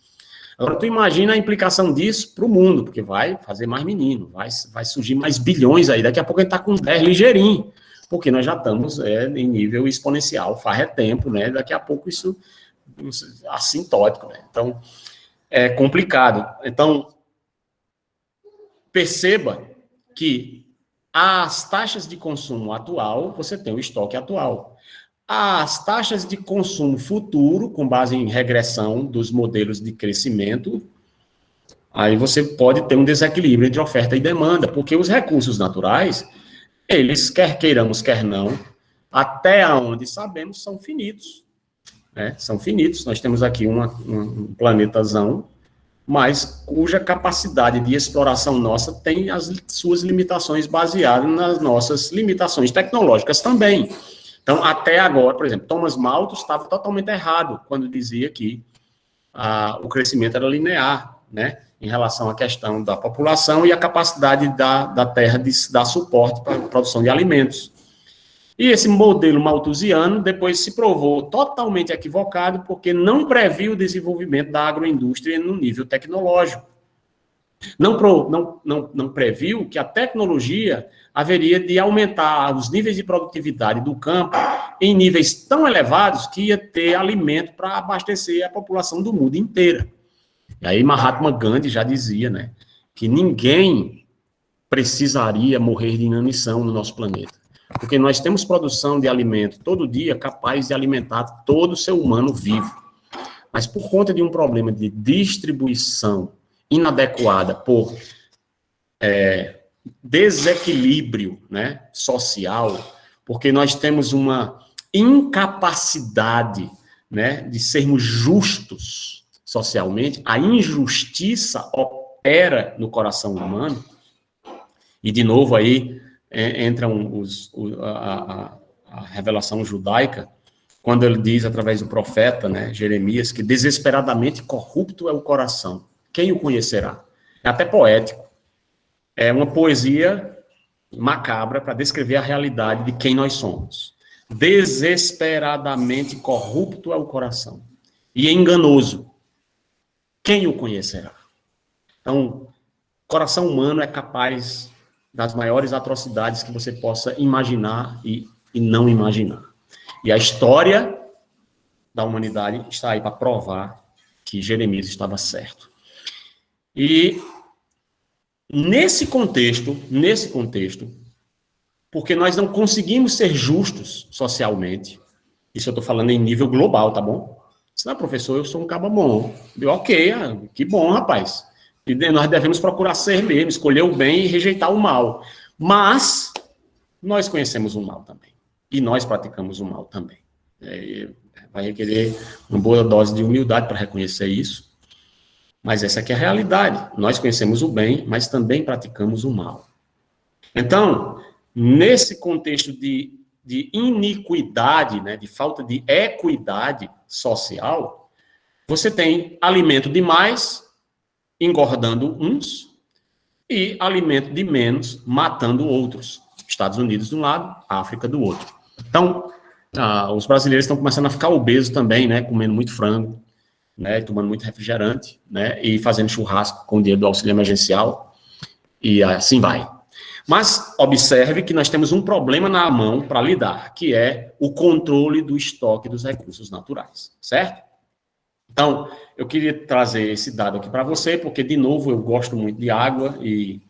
Agora, tu imagina a implicação disso para o mundo, porque vai fazer mais menino, vai surgir mais bilhões aí, daqui a pouco a gente está com 10 ligeirinho, porque nós já estamos em nível exponencial, faz tempo, né, daqui a pouco isso assintótico, né, então é complicado. Então, perceba que as taxas de consumo atual, você tem o estoque atual. As taxas de consumo futuro, com base em regressão dos modelos de crescimento, aí você pode ter um desequilíbrio entre oferta e demanda, porque os recursos naturais, eles, quer queiramos, quer não, até onde sabemos, são finitos. Né? São finitos. Nós temos aqui um planetazão, mas cuja capacidade de exploração nossa tem as suas limitações baseadas nas nossas limitações tecnológicas também. Então, até agora, por exemplo, Thomas Malthus estava totalmente errado quando dizia que o crescimento era linear, né, em relação à questão da população e a capacidade da terra de dar suporte para a produção de alimentos. E esse modelo malthusiano depois se provou totalmente equivocado porque não previu o desenvolvimento da agroindústria no nível tecnológico. Não previu que a tecnologia haveria de aumentar os níveis de produtividade do campo em níveis tão elevados que ia ter alimento para abastecer a população do mundo inteira. E aí Mahatma Gandhi já dizia, né, que ninguém precisaria morrer de inanição no nosso planeta. Porque nós temos produção de alimento todo dia capaz de alimentar todo ser humano vivo. Mas por conta de um problema de distribuição inadequada por desequilíbrio, né, social, porque nós temos uma incapacidade, né, de sermos justos socialmente, a injustiça opera no coração humano, e de novo aí entram a revelação judaica, quando ele diz através do profeta, né, Jeremias, que desesperadamente corrupto é o coração. Quem o conhecerá? É até poético. É uma poesia macabra para descrever a realidade de quem nós somos. Desesperadamente corrupto é o coração. E enganoso. Quem o conhecerá? Então, coração humano é capaz das maiores atrocidades que você possa imaginar e não imaginar. E a história da humanidade está aí para provar que Jeremias estava certo. E nesse contexto, porque nós não conseguimos ser justos socialmente, isso eu estou falando em nível global, tá bom? Se não, professor, eu sou um caba bom. Ok, que bom, rapaz. E nós devemos procurar ser mesmo, escolher o bem e rejeitar o mal. Mas nós conhecemos o mal também. E nós praticamos o mal também. Vai requerer uma boa dose de humildade para reconhecer isso. Mas essa aqui é a realidade. Nós conhecemos o bem, mas também praticamos o mal. Então, nesse contexto de iniquidade, né, de falta de equidade social, você tem alimento demais engordando uns e alimento de menos matando outros. Estados Unidos de um lado, África do outro. Então, os brasileiros estão começando a ficar obesos também, né, comendo muito frango, né, tomando muito refrigerante, né, e fazendo churrasco com o dinheiro do auxílio emergencial, e assim vai. Mas observe que nós temos um problema na mão para lidar, que é o controle do estoque dos recursos naturais, certo? Então, eu queria trazer esse dado aqui para você, porque, de novo, eu gosto muito de água e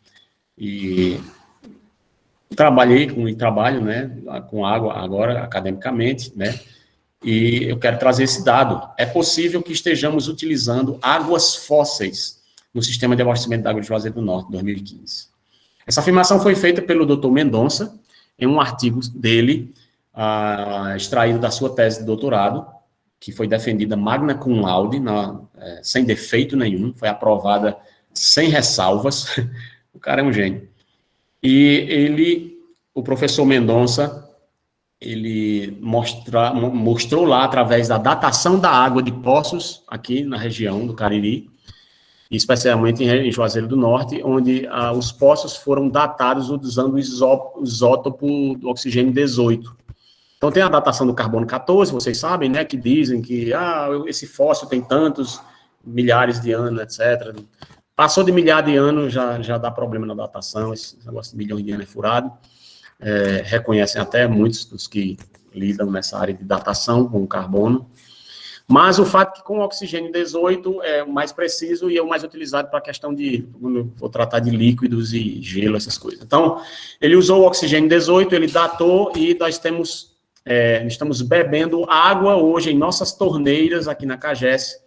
trabalho, né, com água agora, academicamente, né, e eu quero trazer esse dado. É possível que estejamos utilizando águas fósseis no sistema de abastecimento de água de Juazeiro do Norte, 2015. Essa afirmação foi feita pelo Dr. Mendonça, em um artigo dele, extraído da sua tese de doutorado, que foi defendida magna cum laude, sem defeito nenhum, foi aprovada sem ressalvas. O cara é um gênio. E o professor Mendonça, ele mostrou lá, através da datação da água de poços, aqui na região do Cariri, especialmente em Juazeiro do Norte, onde os poços foram datados usando o isótopo do oxigênio 18. Então, tem a datação do carbono 14, vocês sabem, né, que dizem que esse fóssil tem tantos milhares de anos, etc. Passou de milhar de anos, já dá problema na datação, esse negócio de milhões de anos é furado. Reconhecem até muitos dos que lidam nessa área de datação com o carbono. Mas o fato que com o oxigênio 18 é o mais preciso e é o mais utilizado para a questão de, quando eu vou tratar de líquidos e gelo, essas coisas. Então, ele usou o oxigênio 18, ele datou e nós estamos bebendo água hoje em nossas torneiras aqui na CAGES,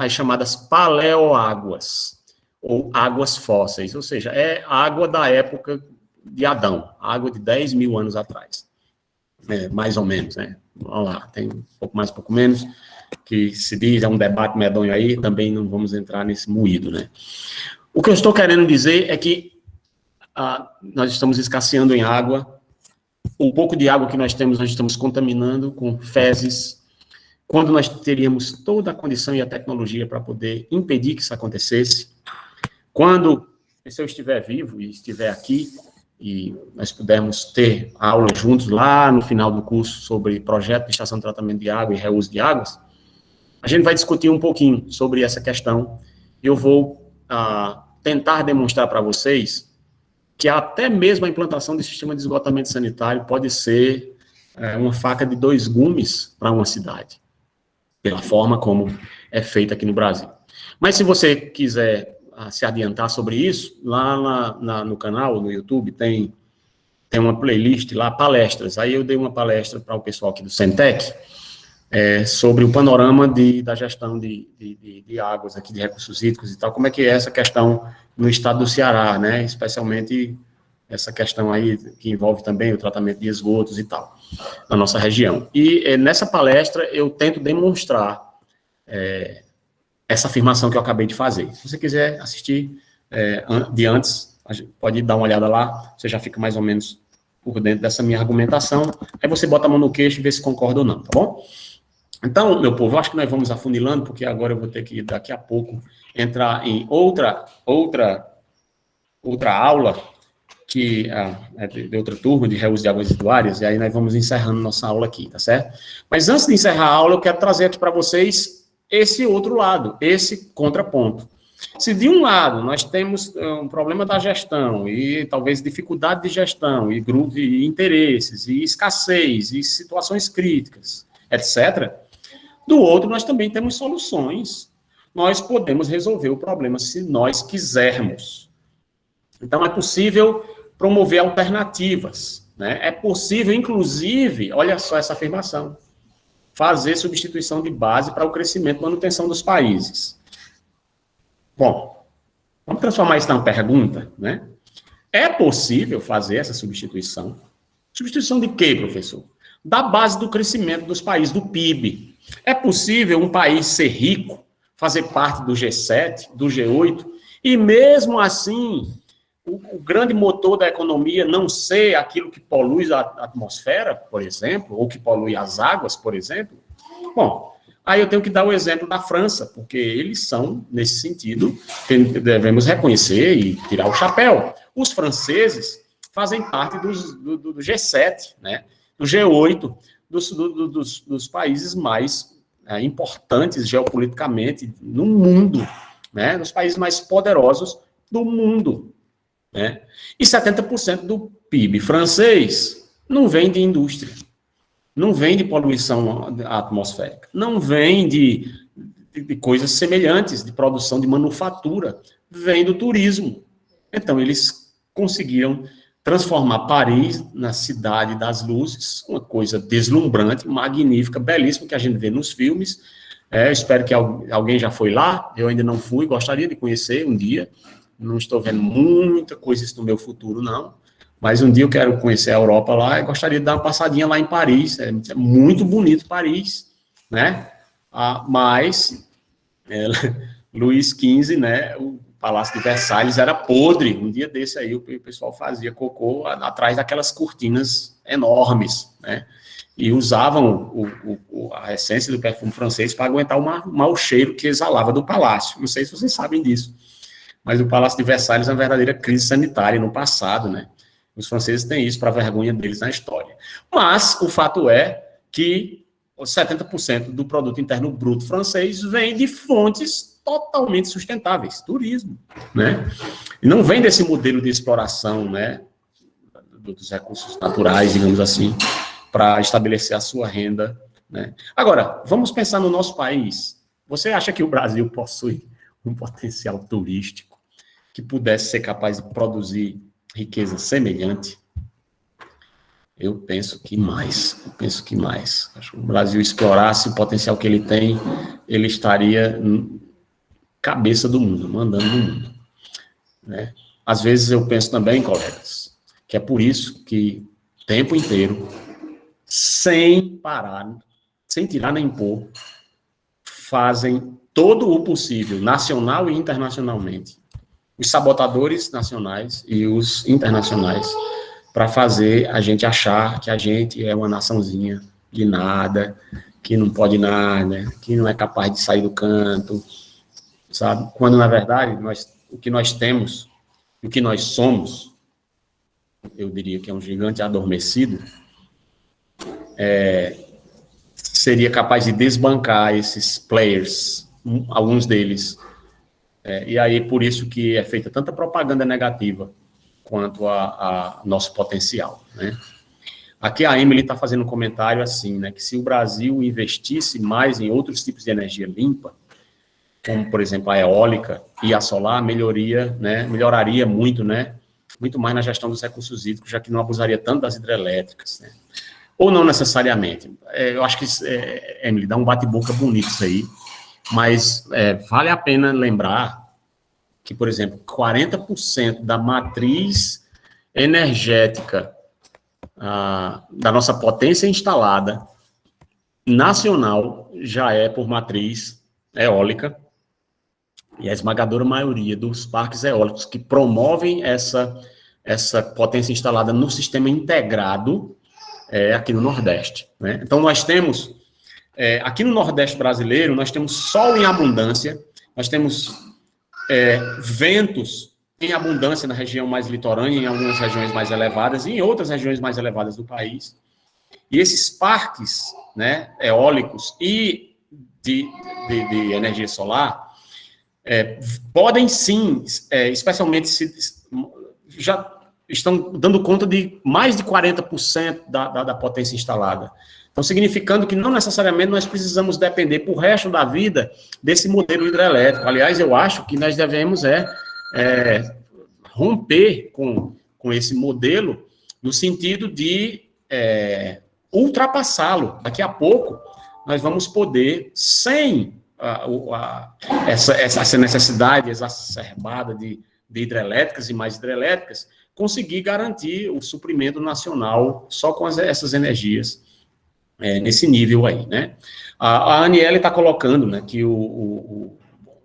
as chamadas paleoáguas, ou águas fósseis, ou seja, é água da época de Adão, água de 10 mil anos atrás, mais ou menos, né? Vamos lá, tem um pouco mais, um pouco menos, que se diz, é um debate medonho aí, também não vamos entrar nesse moído, né? O que eu estou querendo dizer é que nós estamos escasseando em água, o pouco de água que nós estamos contaminando com fezes, quando nós teríamos toda a condição e a tecnologia para poder impedir que isso acontecesse. Quando, se eu estiver vivo e estiver aqui, nós pudermos ter aula juntos lá no final do curso sobre projeto de estação de tratamento de água e reuso de águas, a gente vai discutir um pouquinho sobre essa questão. Eu vou tentar demonstrar para vocês que até mesmo a implantação de sistema de esgotamento sanitário pode ser uma faca de dois gumes para uma cidade, pela forma como é feita aqui no Brasil. Mas se você quiser se adiantar sobre isso, lá no canal, no YouTube, tem uma playlist lá, palestras. Aí eu dei uma palestra para o pessoal aqui do Centec, sobre o panorama da gestão de águas aqui, de recursos hídricos e tal, como é que é essa questão no estado do Ceará, né, especialmente essa questão aí que envolve também o tratamento de esgotos e tal, na nossa região. E nessa palestra eu tento demonstrar essa afirmação que eu acabei de fazer. Se você quiser assistir de antes, a gente pode dar uma olhada lá, você já fica mais ou menos por dentro dessa minha argumentação, aí você bota a mão no queixo e vê se concorda ou não, tá bom? Então, meu povo, eu acho que nós vamos afunilando, porque agora eu vou ter que, daqui a pouco, entrar em outra aula, que de outra turma de reuso de águas residuárias, e aí nós vamos encerrando nossa aula aqui, tá certo? Mas antes de encerrar a aula, eu quero trazer aqui para vocês esse outro lado, esse contraponto. Se de um lado nós temos um problema da gestão e talvez dificuldade de gestão e grupo e interesses e escassez e situações críticas, etc., do outro nós também temos soluções. Nós podemos resolver o problema se nós quisermos. Então é possível promover alternativas, né? É possível, inclusive, olha só essa afirmação, fazer substituição de base para o crescimento e manutenção dos países. Bom, vamos transformar isso numa pergunta, né? É possível fazer essa substituição? Substituição de quê, professor? Da base do crescimento dos países, do PIB. É possível um país ser rico, fazer parte do G7, do G8, e mesmo assim, o grande motor da economia não ser aquilo que polui a atmosfera, por exemplo, ou que polui as águas, por exemplo? Bom, aí eu tenho que dar o exemplo da França, porque eles são, nesse sentido, devemos reconhecer e tirar o chapéu. Os franceses fazem parte do G7, né? Do G8, dos países mais importantes geopoliticamente no mundo, né? Dos países mais poderosos do mundo, né? E 70% do PIB francês não vem de indústria, não vem de poluição atmosférica, não vem de coisas semelhantes, de produção de manufatura, vem do turismo. Então, eles conseguiram transformar Paris na cidade das luzes, uma coisa deslumbrante, magnífica, belíssima, que a gente vê nos filmes. Eu espero que alguém já foi lá, eu ainda não fui, gostaria de conhecer um dia. Não estou vendo muita coisa isso no meu futuro, não. Mas um dia eu quero conhecer a Europa lá e gostaria de dar uma passadinha lá em Paris. É muito bonito Paris, né? Mas Luís XV, né? O Palácio de Versalhes era podre. Um dia desse aí o pessoal fazia cocô atrás daquelas cortinas enormes, né? E usavam a essência do perfume francês para aguentar o mau cheiro que exalava do palácio. Não sei se vocês sabem disso. Mas o Palácio de Versalhes é uma verdadeira crise sanitária no passado, né? Os franceses têm isso para a vergonha deles na história. Mas o fato é que 70% do produto interno bruto francês vem de fontes totalmente sustentáveis, turismo, né? E não vem desse modelo de exploração, né, dos recursos naturais, digamos assim, para estabelecer a sua renda, né? Agora, vamos pensar no nosso país. Você acha que o Brasil possui um potencial turístico que pudesse ser capaz de produzir riqueza semelhante? Eu penso que mais. Acho que o Brasil explorasse o potencial que ele tem, ele estaria cabeça do mundo, mandando no mundo, né? Às vezes eu penso também, colegas, que é por isso que o tempo inteiro, sem parar, sem tirar nem pôr, fazem todo o possível, nacional e internacionalmente, os sabotadores nacionais e os internacionais, para fazer a gente achar que a gente é uma naçãozinha de nada, que não pode nada, que não é capaz de sair do canto, sabe? Quando, na verdade, o que nós temos, o que nós somos, eu diria que é um gigante adormecido, seria capaz de desbancar esses players, alguns deles. E aí, por isso que é feita tanta propaganda negativa quanto a nosso potencial, né? Aqui a Emily está fazendo um comentário assim, né, que se o Brasil investisse mais em outros tipos de energia limpa, como, por exemplo, a eólica e a solar, melhoraria muito, né, muito mais na gestão dos recursos hídricos, já que não abusaria tanto das hidrelétricas, né? Ou não necessariamente. Eu acho que, Emily, dá um bate-boca bonito isso aí, mas vale a pena lembrar que, por exemplo, 40% da matriz energética da nossa potência instalada nacional já é por matriz eólica, e a esmagadora maioria dos parques eólicos que promovem essa potência instalada no sistema integrado aqui no Nordeste, né? Então, nós temos, aqui no Nordeste brasileiro, nós temos sol em abundância, nós temos ventos em abundância na região mais litorânea, em algumas regiões mais elevadas, e em outras regiões mais elevadas do país. E esses parques, né, eólicos e de energia solar podem sim, especialmente já estão dando conta de mais de 40% da potência instalada. Então, significando que não necessariamente nós precisamos depender para o resto da vida desse modelo hidrelétrico. Aliás, eu acho que nós devemos romper com esse modelo no sentido de ultrapassá-lo. Daqui a pouco, nós vamos poder, sem essa necessidade exacerbada de hidrelétricas e mais hidrelétricas, conseguir garantir o suprimento nacional só com essas energias nesse nível aí, né? A Aniele está colocando, né, que o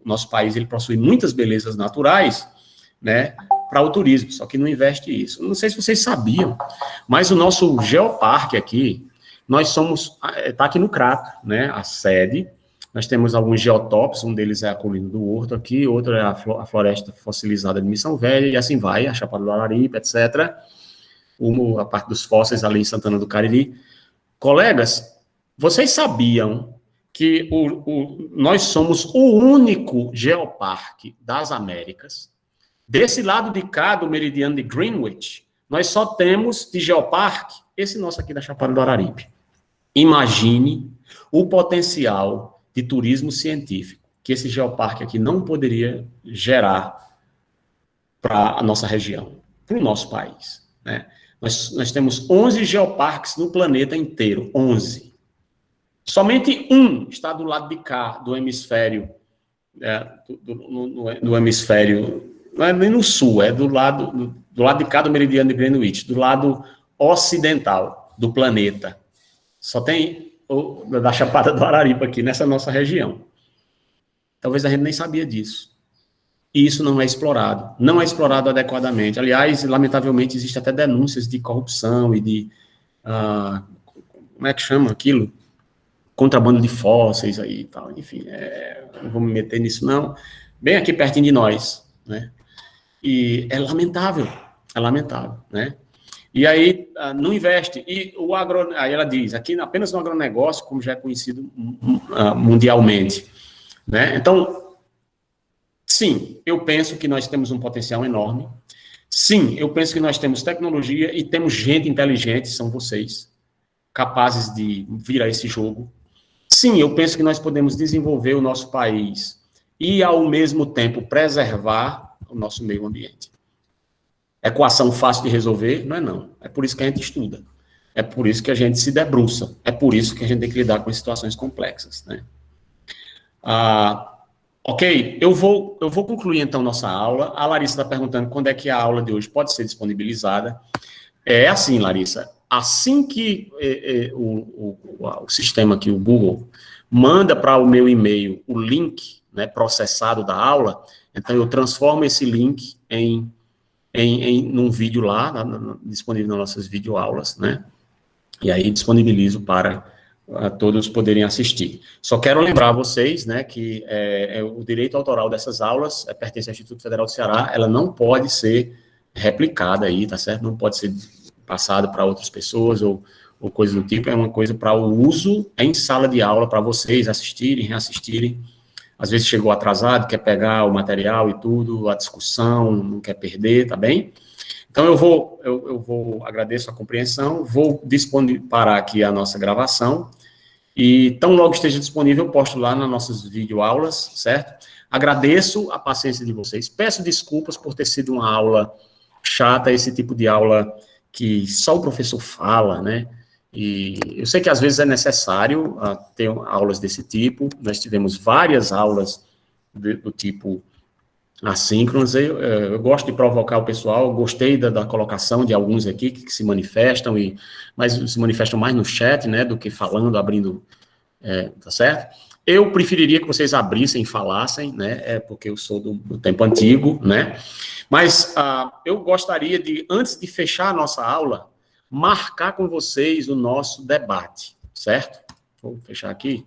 nosso país ele possui muitas belezas naturais, né, para o turismo, só que não investe isso. Não sei se vocês sabiam, mas o nosso geoparque aqui, nós somos, está aqui no Crato, né, a sede. Nós temos alguns geotópicos, um deles é a Colina do Horto aqui, outro é a Floresta Fossilizada de Missão Velha, e assim vai, a Chapada do Araripe, etc. A parte dos fósseis ali em Santana do Cariri. Colegas, vocês sabiam que nós somos o único geoparque das Américas? Desse lado de cá, do meridiano de Greenwich, nós só temos de geoparque esse nosso aqui da Chapada do Araripe. Imagine o potencial de turismo científico que esse geoparque aqui não poderia gerar para a nossa região, para o nosso país, né? Nós temos 11 geoparques no planeta inteiro, 11. Somente um está do lado de cá, do hemisfério, do hemisfério, não é nem no sul, é do lado de cá do meridiano de Greenwich, do lado ocidental do planeta. Só tem o da Chapada do Araripe aqui, nessa nossa região. Talvez a gente nem sabia disso. E isso não é explorado adequadamente. Aliás, lamentavelmente, existem até denúncias de corrupção e de, como é que chama aquilo? Contrabando de fósseis aí e tal. Enfim, não vou me meter nisso não. Bem aqui pertinho de nós, né? E é lamentável, né? E aí, não investe. E aí ela diz, aqui apenas no agronegócio, como já é conhecido mundialmente, né? Então, sim, eu penso que nós temos um potencial enorme. Sim, eu penso que nós temos tecnologia e temos gente inteligente, são vocês, capazes de vir a esse jogo. Sim, eu penso que nós podemos desenvolver o nosso país e, ao mesmo tempo, preservar o nosso meio ambiente. Equação fácil de resolver? Não é não. É por isso que a gente estuda. É por isso que a gente se debruça. É por isso que a gente tem que lidar com situações complexas, né? Ok, eu vou concluir então nossa aula. A Larissa está perguntando quando é que a aula de hoje pode ser disponibilizada. É assim, Larissa, assim que o sistema aqui, o Google, manda para o meu e-mail o link, né, processado da aula, então eu transformo esse link num vídeo lá, disponível nas nossas videoaulas, né, e aí disponibilizo para todos poderem assistir. Só quero lembrar vocês, né, que o direito autoral dessas aulas pertence ao Instituto Federal do Ceará, ela não pode ser replicada aí, tá certo? Não pode ser passada para outras pessoas ou coisa do tipo, é uma coisa para o uso em sala de aula, para vocês assistirem, reassistirem. Às vezes chegou atrasado, quer pegar o material e tudo, a discussão, não quer perder, tá bem? Então, eu vou agradeço a compreensão, vou parar aqui a nossa gravação, e tão logo esteja disponível, eu posto lá nas nossas videoaulas, certo? Agradeço a paciência de vocês, peço desculpas por ter sido uma aula chata, esse tipo de aula que só o professor fala, né? E eu sei que às vezes é necessário ter aulas desse tipo, nós tivemos várias aulas do tipo assíncronas. Eu gosto de provocar o pessoal, gostei da colocação de alguns aqui que se manifestam, mas se manifestam mais no chat, né, do que falando, abrindo, tá certo? Eu preferiria que vocês abrissem e falassem, né, porque eu sou do tempo antigo, né, mas eu gostaria de, antes de fechar a nossa aula, marcar com vocês o nosso debate, certo? Vou fechar aqui.